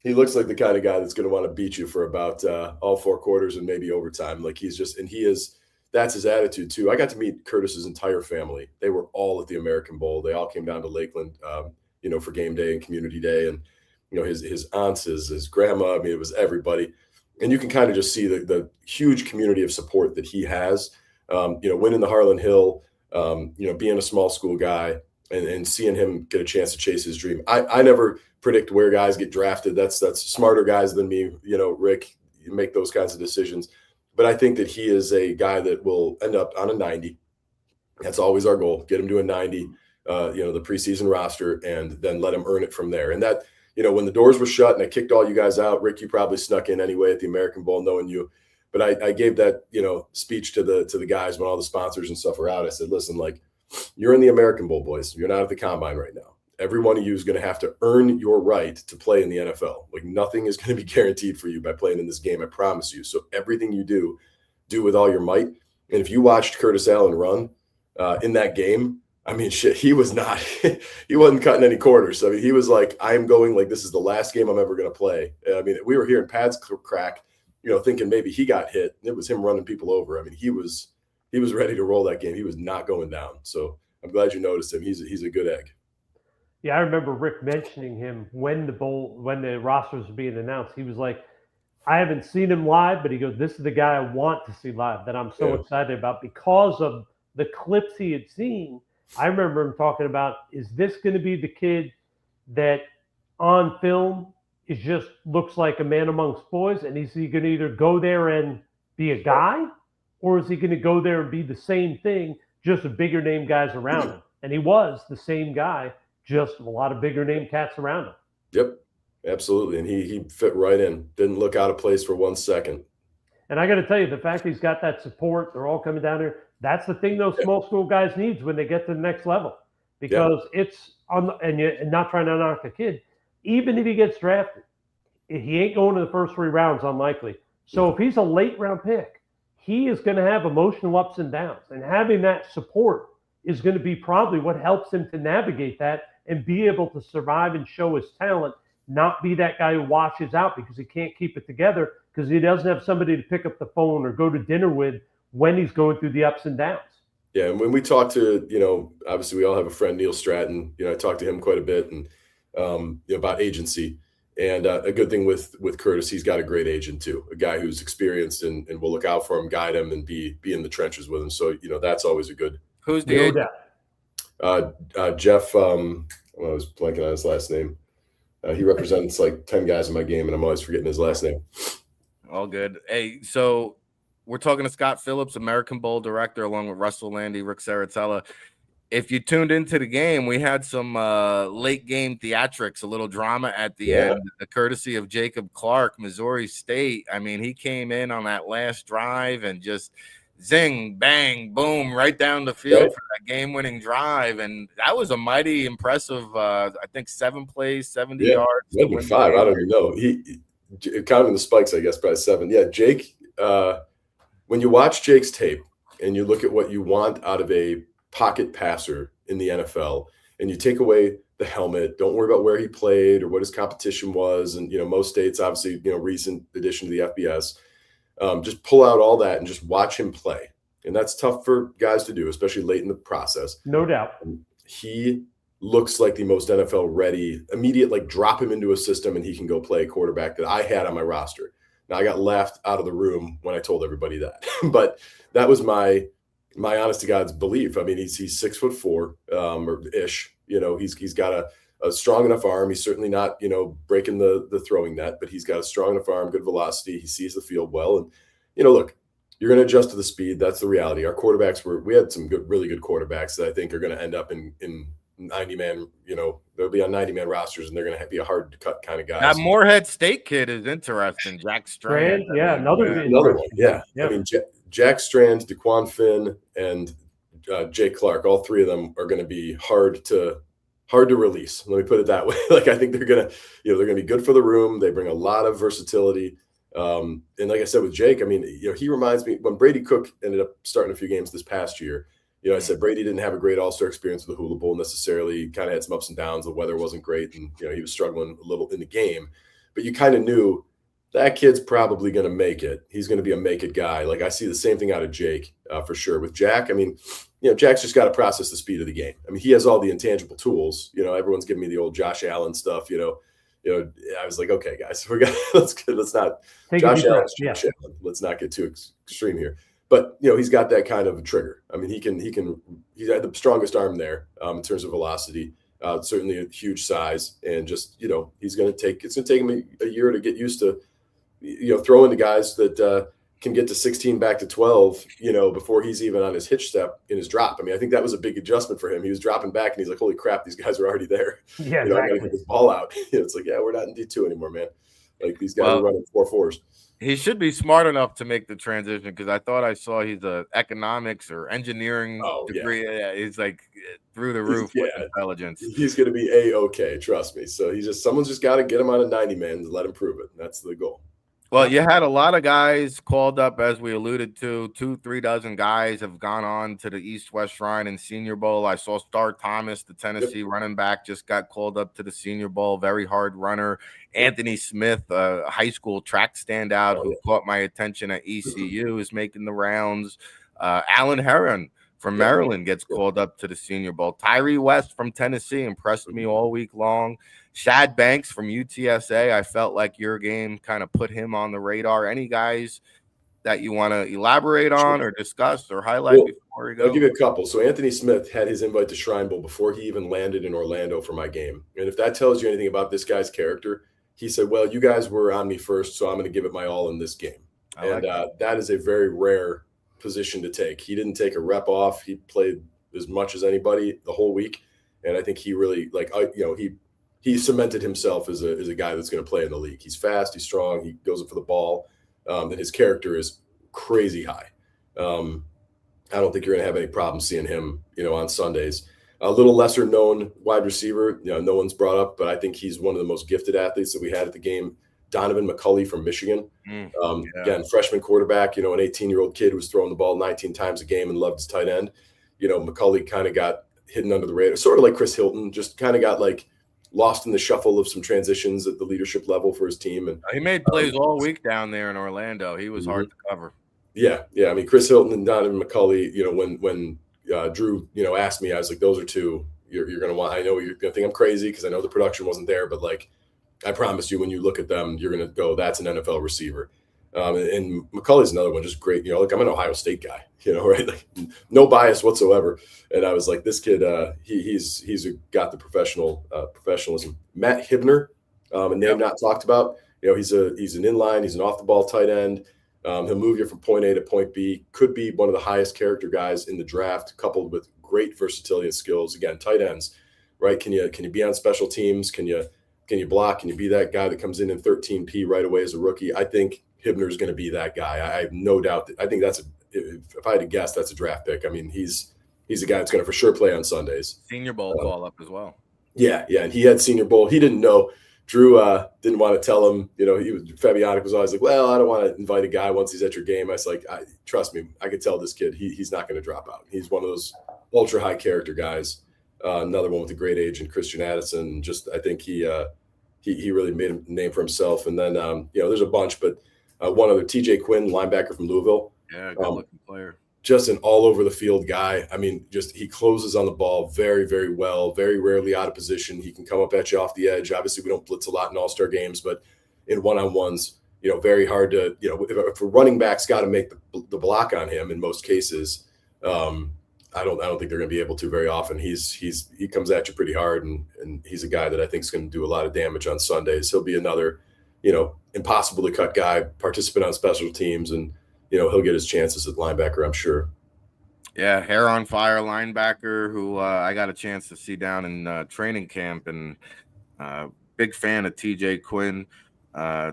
the kind of guy that's going to want to beat you for about all 4 quarters and maybe overtime. Like, that's his attitude too. I got to meet Curtis's entire family. They were all at the American Bowl. They all came down to Lakeland, for game day and community day. And, his aunts, his grandma, I mean, it was everybody. And you can kind of just see the huge community of support that he has. Winning the Harlan Hill, being a small school guy and seeing him get a chance to chase his dream. I never predict where guys get drafted. That's smarter guys than me. Rick, you make those kinds of decisions. But I think that he is a guy that will end up on a 90. That's always our goal. Get him to a 90, the preseason roster, and then let him earn it from there. And that, when the doors were shut and I kicked all you guys out, Rick, you probably snuck in anyway at the American Bowl knowing you. But I gave that, speech to the guys when all the sponsors and stuff were out. I said, listen, like, you're in the American Bowl, boys. You're not at the combine right now. Every one of you is going to have to earn your right to play in the NFL. Like, nothing is going to be guaranteed for you by playing in this game. I promise you. So everything you do with all your might. And if you watched Curtis Allen run in that game, I mean, shit, he wasn't cutting any corners. I mean, he was like, I'm going, like, this is the last game I'm ever going to play. I mean, we were hearing pads crack, thinking maybe he got hit. It was him running people over. I mean, he was ready to roll that game. He was not going down. So I'm glad you noticed him. He's a good egg. Yeah, I remember Rick mentioning him when the rosters were being announced. He was like, I haven't seen him live, but he goes, this is the guy I want to see live that I'm so excited about because of the clips he had seen. I remember him talking about, is this going to be the kid that on film just looks like a man amongst boys? And is he going to either go there and be a guy, or is he going to go there and be the same thing, just with bigger name guys around him? And he was the same guy, just a lot of bigger name cats around him. Yep, absolutely. And he fit right in. Didn't look out of place for 1 second. And I got to tell you, the fact he's got that support, they're all coming down here. That's the thing those small school guys needs when they get to the next level, because it's on. And not trying to knock the kid, even if he gets drafted, he ain't going to the first 3 rounds, unlikely. So if he's a late round pick, he is going to have emotional ups and downs, and having that support is going to be probably what helps him to navigate that and be able to survive and show his talent, not be that guy who washes out because he can't keep it together because he doesn't have somebody to pick up the phone or go to dinner with when he's going through the ups and downs. Yeah, and when we talk to, obviously we all have a friend, Neil Stratton. I talked to him quite a bit and about agency. And a good thing with Curtis, he's got a great agent too, a guy who's experienced and will look out for him, guide him, and be in the trenches with him. So that's always a good. Who's the agent? Jeff. I was blanking on his last name. He represents like 10 guys in my game, and I'm always forgetting his last name. All good. Hey, so we're talking to Scott Phillips, American Bowl director, along with Russ Lande, Ric Serritella. If you tuned into the game, we had some late game theatrics, a little drama at the end, courtesy of Jacob Clark, Missouri State. I mean, he came in on that last drive and just zing, bang, boom, right down the field for that game-winning drive. And that was a mighty impressive, I think, 7 plays, 70 yards. Maybe 5, I don't even know. He counting the spikes, I guess, probably 7. Yeah, Jake, when you watch Jake's tape and you look at what you want out of a pocket passer in the NFL, and you take away the helmet, don't worry about where he played or what his competition was. And, most states, obviously, recent addition to the FBS, just pull out all that and just watch him play. And that's tough for guys to do, especially late in the process. No doubt. He looks like the most NFL ready, immediate, like drop him into a system and he can go play quarterback that I had on my roster. Now I got laughed out of the room when I told everybody that, but that was my honest to God's belief. I mean, he's 6'4", or ish, he's got a strong enough arm. He's certainly not, breaking the throwing net, but he's got a strong enough arm, good velocity. He sees the field well. And, look, you're going to adjust to the speed. That's the reality. Our quarterbacks we had some really good quarterbacks that I think are going to end up in 90-man, they'll be on 90-man rosters, and they're going to be a hard to cut kind of guys. That Moorhead State kid is interesting. Jack Strand. Another one. Yeah. I mean, Jack Strand, DeQuan Finn, and Jake Clark, all 3 of them are going to be hard to hard to release. Let me put it that way. Like, I think they're gonna be good for the room. They bring a lot of versatility. And like I said with Jake, I mean, he reminds me when Brady Cook ended up starting a few games this past year. I said Brady didn't have a great All-Star experience with the Hula Bowl necessarily. Kind of had some ups and downs. The weather wasn't great, and he was struggling a little in the game. But you kind of knew that kid's probably going to make it. He's going to be a make it guy. Like, I see the same thing out of Jake for sure. With Jack, I mean, Jack's just got to process the speed of the game. I mean, he has all the intangible tools. Everyone's giving me the old Josh Allen stuff. I was like, okay, guys, let's not Josh Allen. Let's not get too extreme here. But he's got that kind of a trigger. I mean, he's got the strongest arm there in terms of velocity. Certainly a huge size, and just it's going to take him a year to get used to throwing to guys that can get to 16 back to 12 before he's even on his hitch step in his drop. I mean, I think that was a big adjustment for him. He was dropping back and he's like, holy crap, these guys are already there. Yeah, I gotta get this ball out. It's like, yeah, we're not in D2 anymore, man. Like, these guys are running 4.4s. He should be smart enough to make the transition, because I thought I saw he's a economics or engineering degree. Yeah, he's like through the roof with intelligence. He's going to be A-okay, trust me. So someone's just got to get him on a 90-man and let him prove it. That's the goal. Well, you had a lot of guys called up, as we alluded to. 2-3 dozen guys have gone on to the East-West Shrine and Senior Bowl. I saw Star Thomas, the Tennessee running back, just got called up to the Senior Bowl. Very hard runner. Anthony Smith, a high school track standout who caught my attention at ECU, is making the rounds. Alan Heron from Maryland gets called up to the Senior Bowl. Tyree West from Tennessee impressed me all week long. Shad Banks from UTSA, I felt like your game kind of put him on the radar. Any guys that you want to elaborate on or discuss or highlight before we go? I'll give you a couple. So Anthony Smith had his invite to Shrine Bowl before he even landed in Orlando for my game. And if that tells you anything about this guy's character, he said, well, you guys were on me first, so I'm going to give it my all in this game. That is a very rare position to take. He didn't take a rep off. He played as much as anybody the whole week. And I think he really, he cemented himself as a guy that's going to play in the league. He's fast, he's strong, he goes up for the ball, and his character is crazy high. I don't think you're going to have any problem seeing him, on Sundays. A little lesser known wide receiver, no one's brought up, but I think he's one of the most gifted athletes that we had at the game. Donovan McCulley from Michigan. Again, freshman quarterback, an 18-year-old kid who was throwing the ball 19 times a game and loved his tight end. McCulley kind of got hidden under the radar, sort of like Chris Hilton, just kind of got lost in the shuffle of some transitions at the leadership level for his team. And he made plays all week down there in Orlando. He was hard to cover. Yeah. I mean, Chris Hilton and Donovan McCulley, when Drew, asked me, I was like, those are two you're going to want. I know you're going to think I'm crazy because I know the production wasn't there, but I promise you, when you look at them, you're going to go, that's an NFL receiver. And McCulley's another one, just great. I'm an Ohio State guy, right? No bias whatsoever. And I was like, this kid, he's got the professionalism. Matt Hibner, a name not talked about. He's an inline, he's an off the ball tight end. He'll move you from point A to point B. Could be one of the highest character guys in the draft, coupled with great versatility and skills. Again, tight ends, right? Can you be on special teams? Can you block? Can you be that guy that comes in 13P right away as a rookie? I think Hibner is going to be that guy. I have no doubt that I think if I had to guess, that's a draft pick. I mean, he's a guy that's going to for sure play on Sundays. Senior Bowl call up as well. Yeah. And he had Senior Bowl. He didn't know. Drew didn't want to tell him, Fabianic was always like, well, I don't want to invite a guy once he's at your game. I was like, trust me, I could tell this kid, he's not going to drop out. He's one of those ultra high character guys. Another one with a great agent, Christian Addison. Just, I think he really made a name for himself. And then, there's a bunch, but one other, TJ Quinn, linebacker from Louisville. Yeah, good looking player. Just an all over the field guy. I mean, he closes on the ball very, very well, very rarely out of position. He can come up at you off the edge. Obviously, we don't blitz a lot in all-star games, but in one-on-ones, very hard to, if a running back's got to make the block on him in most cases, I don't think they're going to be able to very often. He comes at you pretty hard, and he's a guy that I think is going to do a lot of damage on Sundays. He'll be another, impossible to cut guy, participant on special teams, and he'll get his chances at linebacker, I'm sure. Yeah, hair on fire linebacker who I got a chance to see down in training camp, and big fan of TJ Quinn.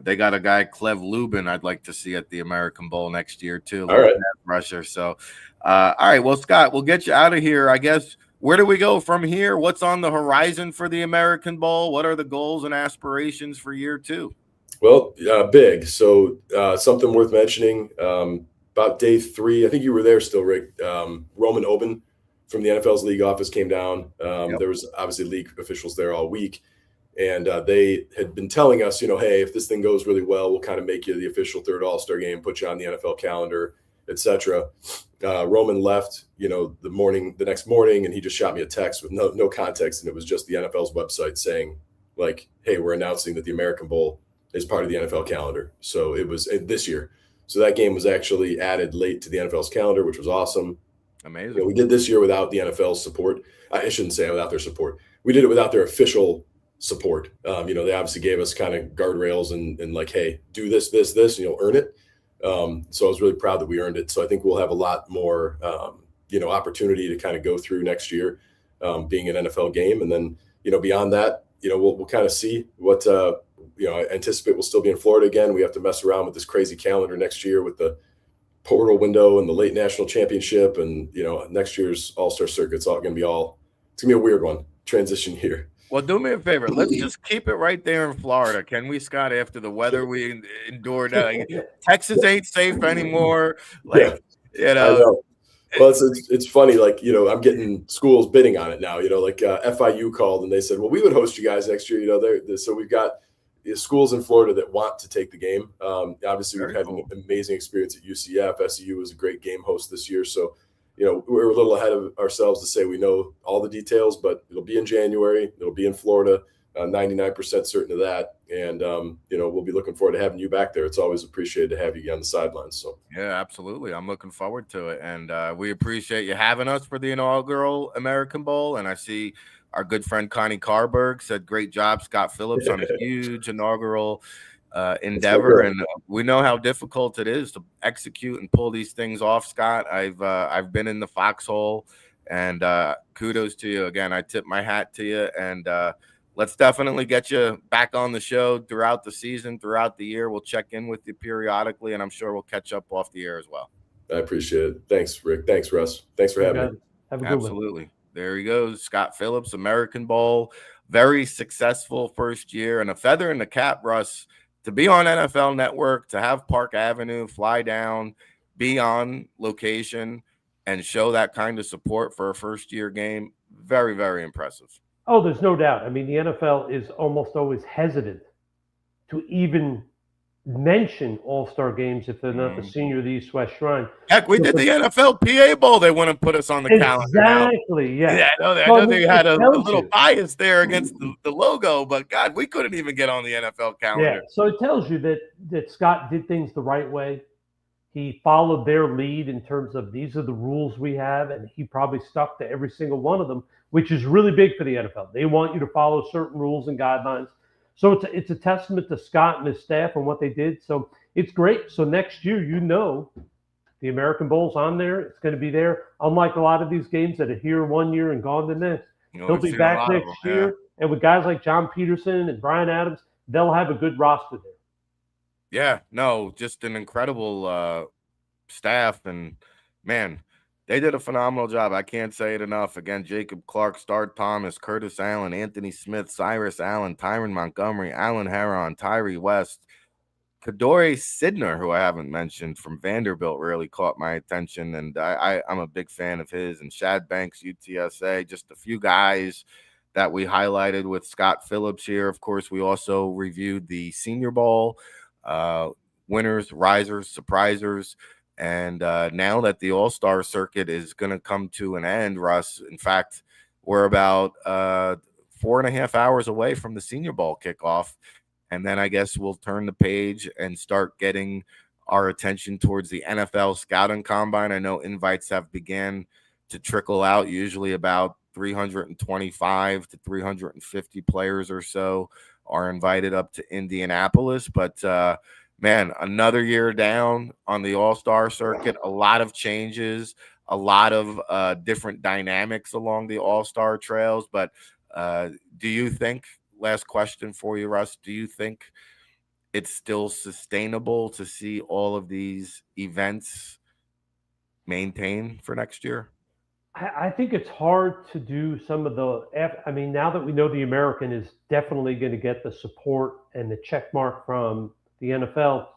They got a guy, Clev Lubin, I'd like to see at the American Bowl next year too. All right. Rusher. So, all right. Well, Scott, we'll get you out of here. I guess Where do we go from here? What's on the horizon for the American Bowl? What are the goals and aspirations for year 2? Well, big. So something worth mentioning. About day 3, I think you were there still, Rick. Roman Oben from the NFL's league office came down. Yep. There was obviously league officials there all week, and they had been telling us, hey, if this thing goes really well, we'll kind of make you the official third All-Star game, put you on the NFL calendar, etc. Roman left, the next morning, and he just shot me a text with no context, and it was just the NFL's website saying, like, hey, we're announcing that the American Bowl is part of the NFL calendar. So it was this year. So that game was actually added late to the NFL's calendar, which was awesome. Amazing. We did this year without the NFL's support. I shouldn't say without their support. We did it without their official support. They obviously gave us kind of guardrails and like, hey, do this, and you'll earn it. So I was really proud that we earned it. So I think we'll have a lot more, opportunity to kind of go through next year, being an NFL game. And then, beyond that, we'll kind of see what, I anticipate we'll still be in Florida again. We have to mess around with this crazy calendar next year with the portal window and the late national championship. And, next year's All-Star circuit's it's going to be a weird one, transition year. Well, do me a favor. Let's just keep it right there in Florida. Can we, Scott, after the weather we endured? Texas ain't safe anymore. I know. Well, it's funny. Like, I'm getting schools bidding on it now. Like FIU called and they said, well, we would host you guys next year. So we've got schools in Florida that want to take the game. Obviously, we've had an amazing experience at UCF. SEU was a great game host this year. So, we're a little ahead of ourselves to say we know all the details, but it'll be in January. It'll be in Florida, 99% certain of that. And, we'll be looking forward to having you back there. It's always appreciated to have you on the sidelines. So, yeah, absolutely. I'm looking forward to it. And we appreciate you having us for the inaugural American Bowl. And I see our good friend Connie Carberg said, great job, Scott Phillips, on a huge inaugural endeavor. And we know how difficult it is to execute and pull these things off, Scott. I've been in the foxhole, and kudos to you again. I tip my hat to you, and let's definitely get you back on the show throughout the season, throughout the year. We'll check in with you periodically, and I'm sure we'll catch up off the air as well. I appreciate it. Thanks, Rick. Thanks, Russ. Thanks for having me. Have a good Absolutely. one. There he goes, Scott Phillips, American Bowl, very successful first year, and a feather in the cap, Russ, to be on NFL Network, to have Park Avenue, fly down, be on location, and show that kind of support for a first-year game. Very, very impressive. Oh, there's no doubt. I mean, the NFL is almost always hesitant to even mention all-star games if they're not the senior of the East-West Shrine. Heck, we did the NFL PA Bowl. They wouldn't put us on the calendar. Exactly, yeah. I know they had a little bias there against the logo, but God, we couldn't even get on the NFL calendar. Yeah, so it tells you that Scott did things the right way. He followed their lead in terms of these are the rules we have, and he probably stuck to every single one of them, which is really big for the NFL. They want you to follow certain rules and guidelines. So it's a testament to Scott and his staff and what they did. So it's great. So next year, the American Bowl's on there. It's going to be there. Unlike a lot of these games that are here one year and gone the next. He'll be back next year. Yeah. And with guys like John Peterson and Brian Adams, they'll have a good roster there. Yeah, no, just an incredible staff. And, man, they did a phenomenal job. I can't say it enough. Again, Jacob Clark, Start Thomas, Curtis Allen, Anthony Smith, Cyrus Allen, Tyron Montgomery, Alan Heron, Tyree West, Kadori Sidner, who I haven't mentioned, from Vanderbilt, really caught my attention. And I'm a big fan of his. And Shad Banks, UTSA, just a few guys that we highlighted with Scott Phillips here. Of course, we also reviewed the Senior Bowl, winners, risers, surprisers. And now that the All-Star circuit is going to come to an end, Russ, in fact, we're about 4.5 hours away from the Senior Bowl kickoff. And then I guess we'll turn the page and start getting our attention towards the NFL Scouting Combine. I know invites have began to trickle out, usually about 325 to 350 players or so are invited up to Indianapolis. But, man, another year down on the All-Star circuit, a lot of changes, a lot of different dynamics along the All-Star trails. But do you think, last question for you, Russ, do you think it's still sustainable to see all of these events maintain for next year? I think it's hard to do some of I mean, now that we know the American is definitely going to get the support and the check mark from the NFL,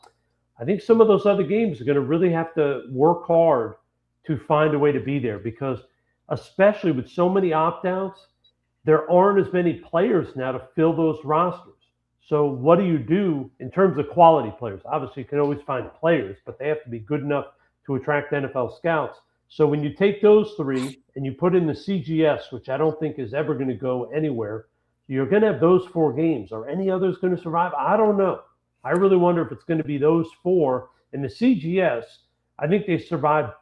I think some of those other games are going to really have to work hard to find a way to be there because, especially with so many opt outs, there aren't as many players now to fill those rosters. So, what do you do in terms of quality players? Obviously, you can always find players, but they have to be good enough to attract NFL scouts. So, when you take those three and you put in the CGS, which I don't think is ever going to go anywhere, you're going to have those 4 games. Are any others going to survive? I don't know. I really wonder if it's going to be those 4. And the CGS, I think they survived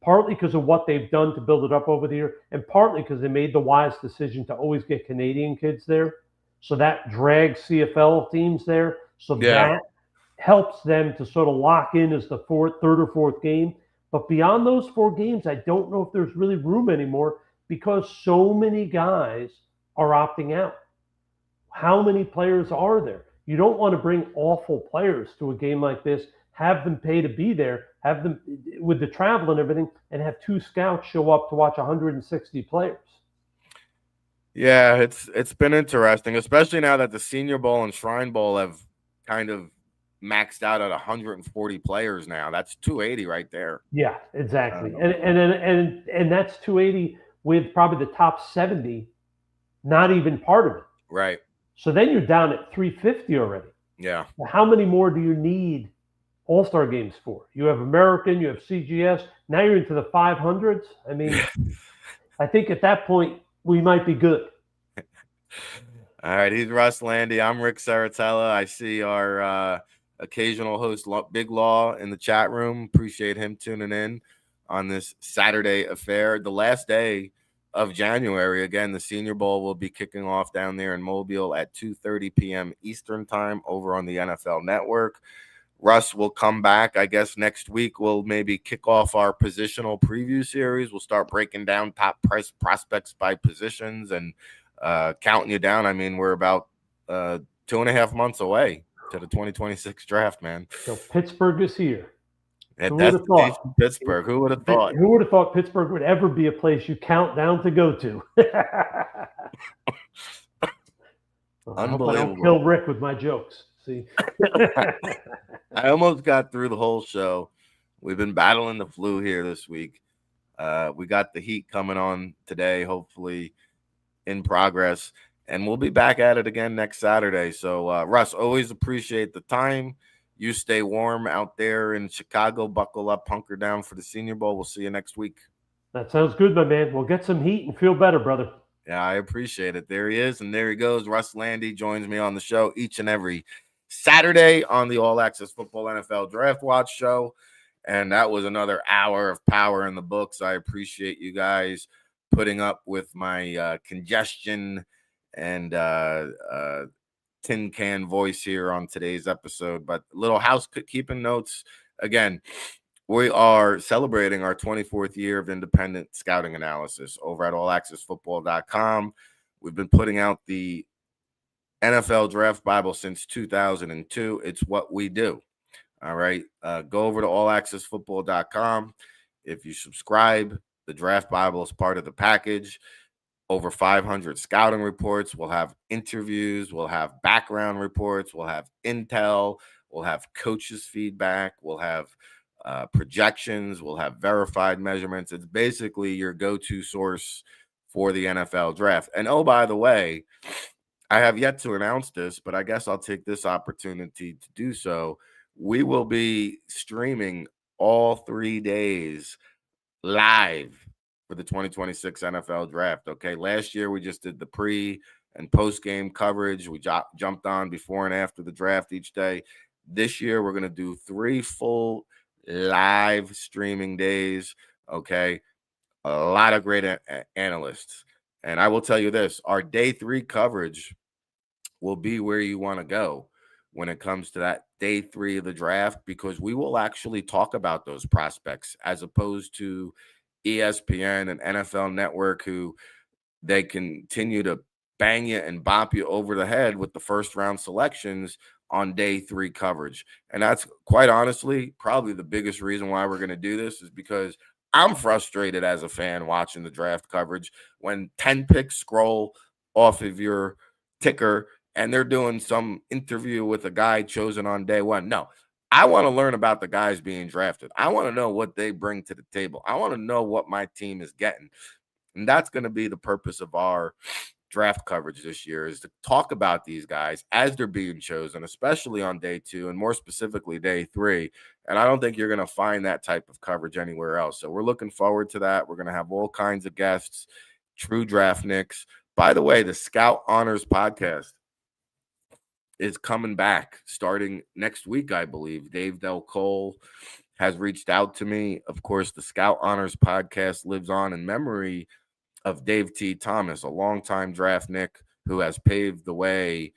partly because of what they've done to build it up over the year, and partly because they made the wise decision to always get Canadian kids there. So that drags CFL teams there. So that helps them to sort of lock in as the third or fourth game. But beyond those 4 games, I don't know if there's really room anymore because so many guys are opting out. How many players are there? You don't want to bring awful players to a game like this, have them pay to be there, have them with the travel and everything, and have 2 scouts show up to watch 160 players. Yeah, it's been interesting, especially now that the Senior Bowl and Shrine Bowl have kind of maxed out at 140 players now. That's 280 right there. Yeah, exactly. And that's 280 with probably the top 70 not even part of it. Right. So then you're down at 350 already. Yeah. How many more do you need All-Star games for? You have American, you have CGS. Now you're into the 500s. I mean, I think at that point we might be good. All right. He's Russ Lande. I'm Ric Serritella. I see our occasional host, Big Law, in the chat room. Appreciate him tuning in on this Saturday affair. The last day of January. Again, the Senior Bowl will be kicking off down there in Mobile at 2:30 p.m. Eastern time over on the NFL Network. Russ will come back, I guess, next week. We'll maybe kick off our positional preview series. We'll start breaking down top prospects by positions and counting you down. I mean, we're about 2.5 months away to the 2026 draft, man. So Pittsburgh is here. Who would have thought? Pittsburgh. Who would have thought? Who would have thought Pittsburgh would ever be a place you count down to go to? Unbelievable. I hope I don't kill Rick with my jokes. See, I almost got through the whole show. We've been battling the flu here this week. We got the heat coming on today, hopefully in progress, and we'll be back at it again next Saturday. So, Russ, always appreciate the time. You stay warm out there in Chicago. Buckle up, hunker down for the Senior Bowl. We'll see you next week. That sounds good, my man. We'll get some heat and feel better, brother. Yeah, I appreciate it. There he is, and there he goes. Russ Lande joins me on the show each and every Saturday on the All Access Football NFL Draft Watch show. And that was another hour of power in the books. I appreciate you guys putting up with my congestion and tin can voice here on today's episode. But little housekeeping notes. Again, we are celebrating our 24th year of independent scouting analysis over at allaccessfootball.com. We've been putting out the NFL Draft Bible since 2002. It's what we do. All right. Go over to allaccessfootball.com. If you subscribe, the Draft Bible is part of the package. Over 500 scouting reports. We'll have interviews. We'll have background reports. We'll have intel. We'll have coaches' feedback. We'll have projections. We'll have verified measurements. It's basically your go-to source for the NFL draft. And oh, by the way, I have yet to announce this, but I guess I'll take this opportunity to do so. We will be streaming all 3 days live for the 2026 NFL draft. Okay. Last year, we just did the pre and post game coverage. We jumped on before and after the draft each day. This year, we're going to do 3 full live streaming days. Okay. A lot of great analysts. And I will tell you this, our day 3 coverage will be where you want to go when it comes to that day 3 of the draft, because we will actually talk about those prospects as opposed to ESPN and NFL Network, who they continue to bang you and bop you over the head with the first round selections on day 3 coverage. And that's quite honestly probably the biggest reason why we're going to do this, is because I'm frustrated as a fan watching the draft coverage when 10 picks scroll off of your ticker and they're doing some interview with a guy chosen on day one. No, I want to learn about the guys being drafted. I want to know what they bring to the table. I want to know what my team is getting. And that's going to be the purpose of our draft coverage this year, is to talk about these guys as they're being chosen, especially on day 2 and more specifically day 3. And I don't think you're going to find that type of coverage anywhere else. So we're looking forward to that. We're going to have all kinds of guests, true draft nicks. By the way, the Scout Honors podcast is coming back starting next week, I believe. Dave Del Cole has reached out to me. Of course, the Scout Honors podcast lives on in memory of Dave T. Thomas, a longtime draft nick who has paved the way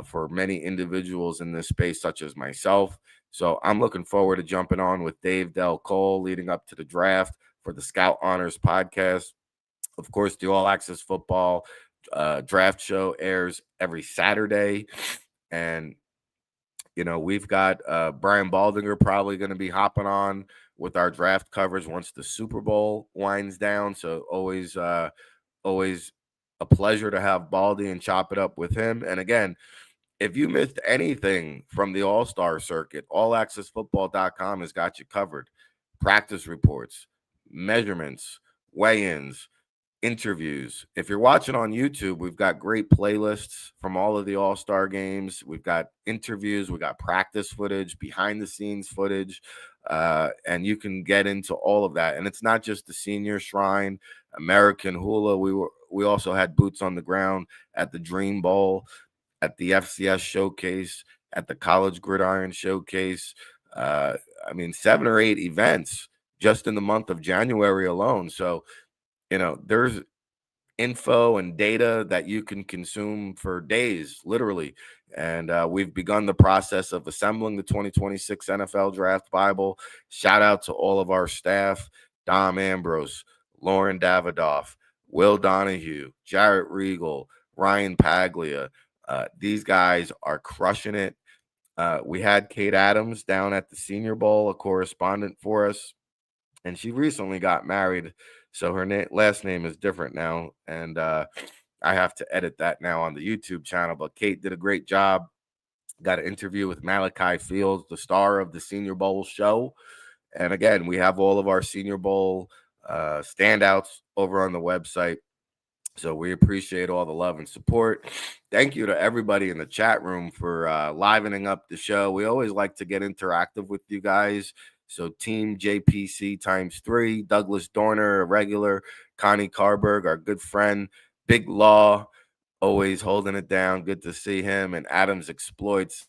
for many individuals in this space, such as myself. So I'm looking forward to jumping on with Dave Del Cole leading up to the draft for the Scout Honors podcast. Of course, the All Access Football draft show airs every Saturday. And, you know, we've got Brian Baldinger probably going to be hopping on with our draft coverage once the Super Bowl winds down. So always a pleasure to have Baldy and chop it up with him. And again, if you missed anything from the All-Star circuit, allaccessfootball.com has got you covered. Practice reports, measurements, weigh-ins, interviews. If you're watching on YouTube, we've got great playlists from all of the All-Star games. We've got interviews, we got practice footage, behind the scenes footage, and you can get into all of that. And it's not just the Senior Shrine, American Hula. We also had boots on the ground at the Dream Bowl, at the FCS Showcase, at the College Gridiron Showcase. 7 or 8 events just in the month of January alone. So, you know, there's info and data that you can consume for days, literally. And we've begun the process of assembling the 2026 NFL Draft Bible. Shout out to all of our staff, Dom Ambrose, Lauren Davidoff, Will Donahue, Jarrett Regal, Ryan Paglia. These guys are crushing it. We had Kate Adams down at the Senior Bowl, a correspondent for us, and she recently got married. So her last name is different now, and I have to edit that now on the YouTube channel. But Kate did a great job. Got an interview with Malachi Fields, the star of the Senior Bowl show. And again, we have all of our Senior Bowl standouts over on the website. So we appreciate all the love and support. Thank you to everybody in the chat room for livening up the show. We always like to get interactive with you guys. So Team JPC ×3, Douglas Dorner, a regular, Connie Carberg, our good friend, Big Law, always holding it down. Good to see him. And Adams Exploits,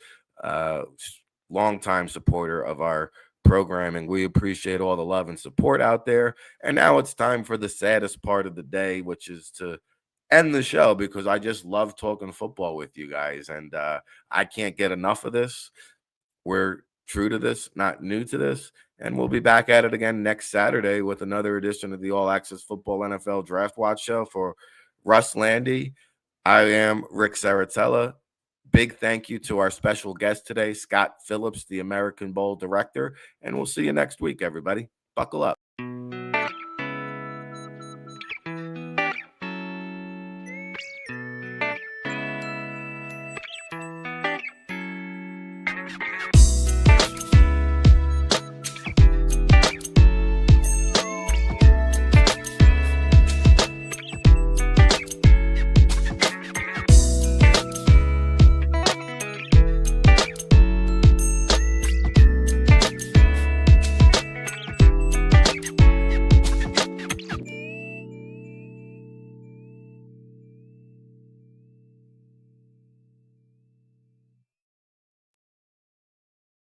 longtime supporter of our programming. We appreciate all the love and support out there. And now it's time for the saddest part of the day, which is to end the show, because I just love talking football with you guys. And I can't get enough of this. We're true to this, not new to this. And we'll be back at it again next Saturday with another edition of the All Access Football NFL Draft Watch Show. For Russ Lande, I am Ric Serritella. Big thank you to our special guest today, Scott Phillips, the American Bowl director. And we'll see you next week, everybody. Buckle up.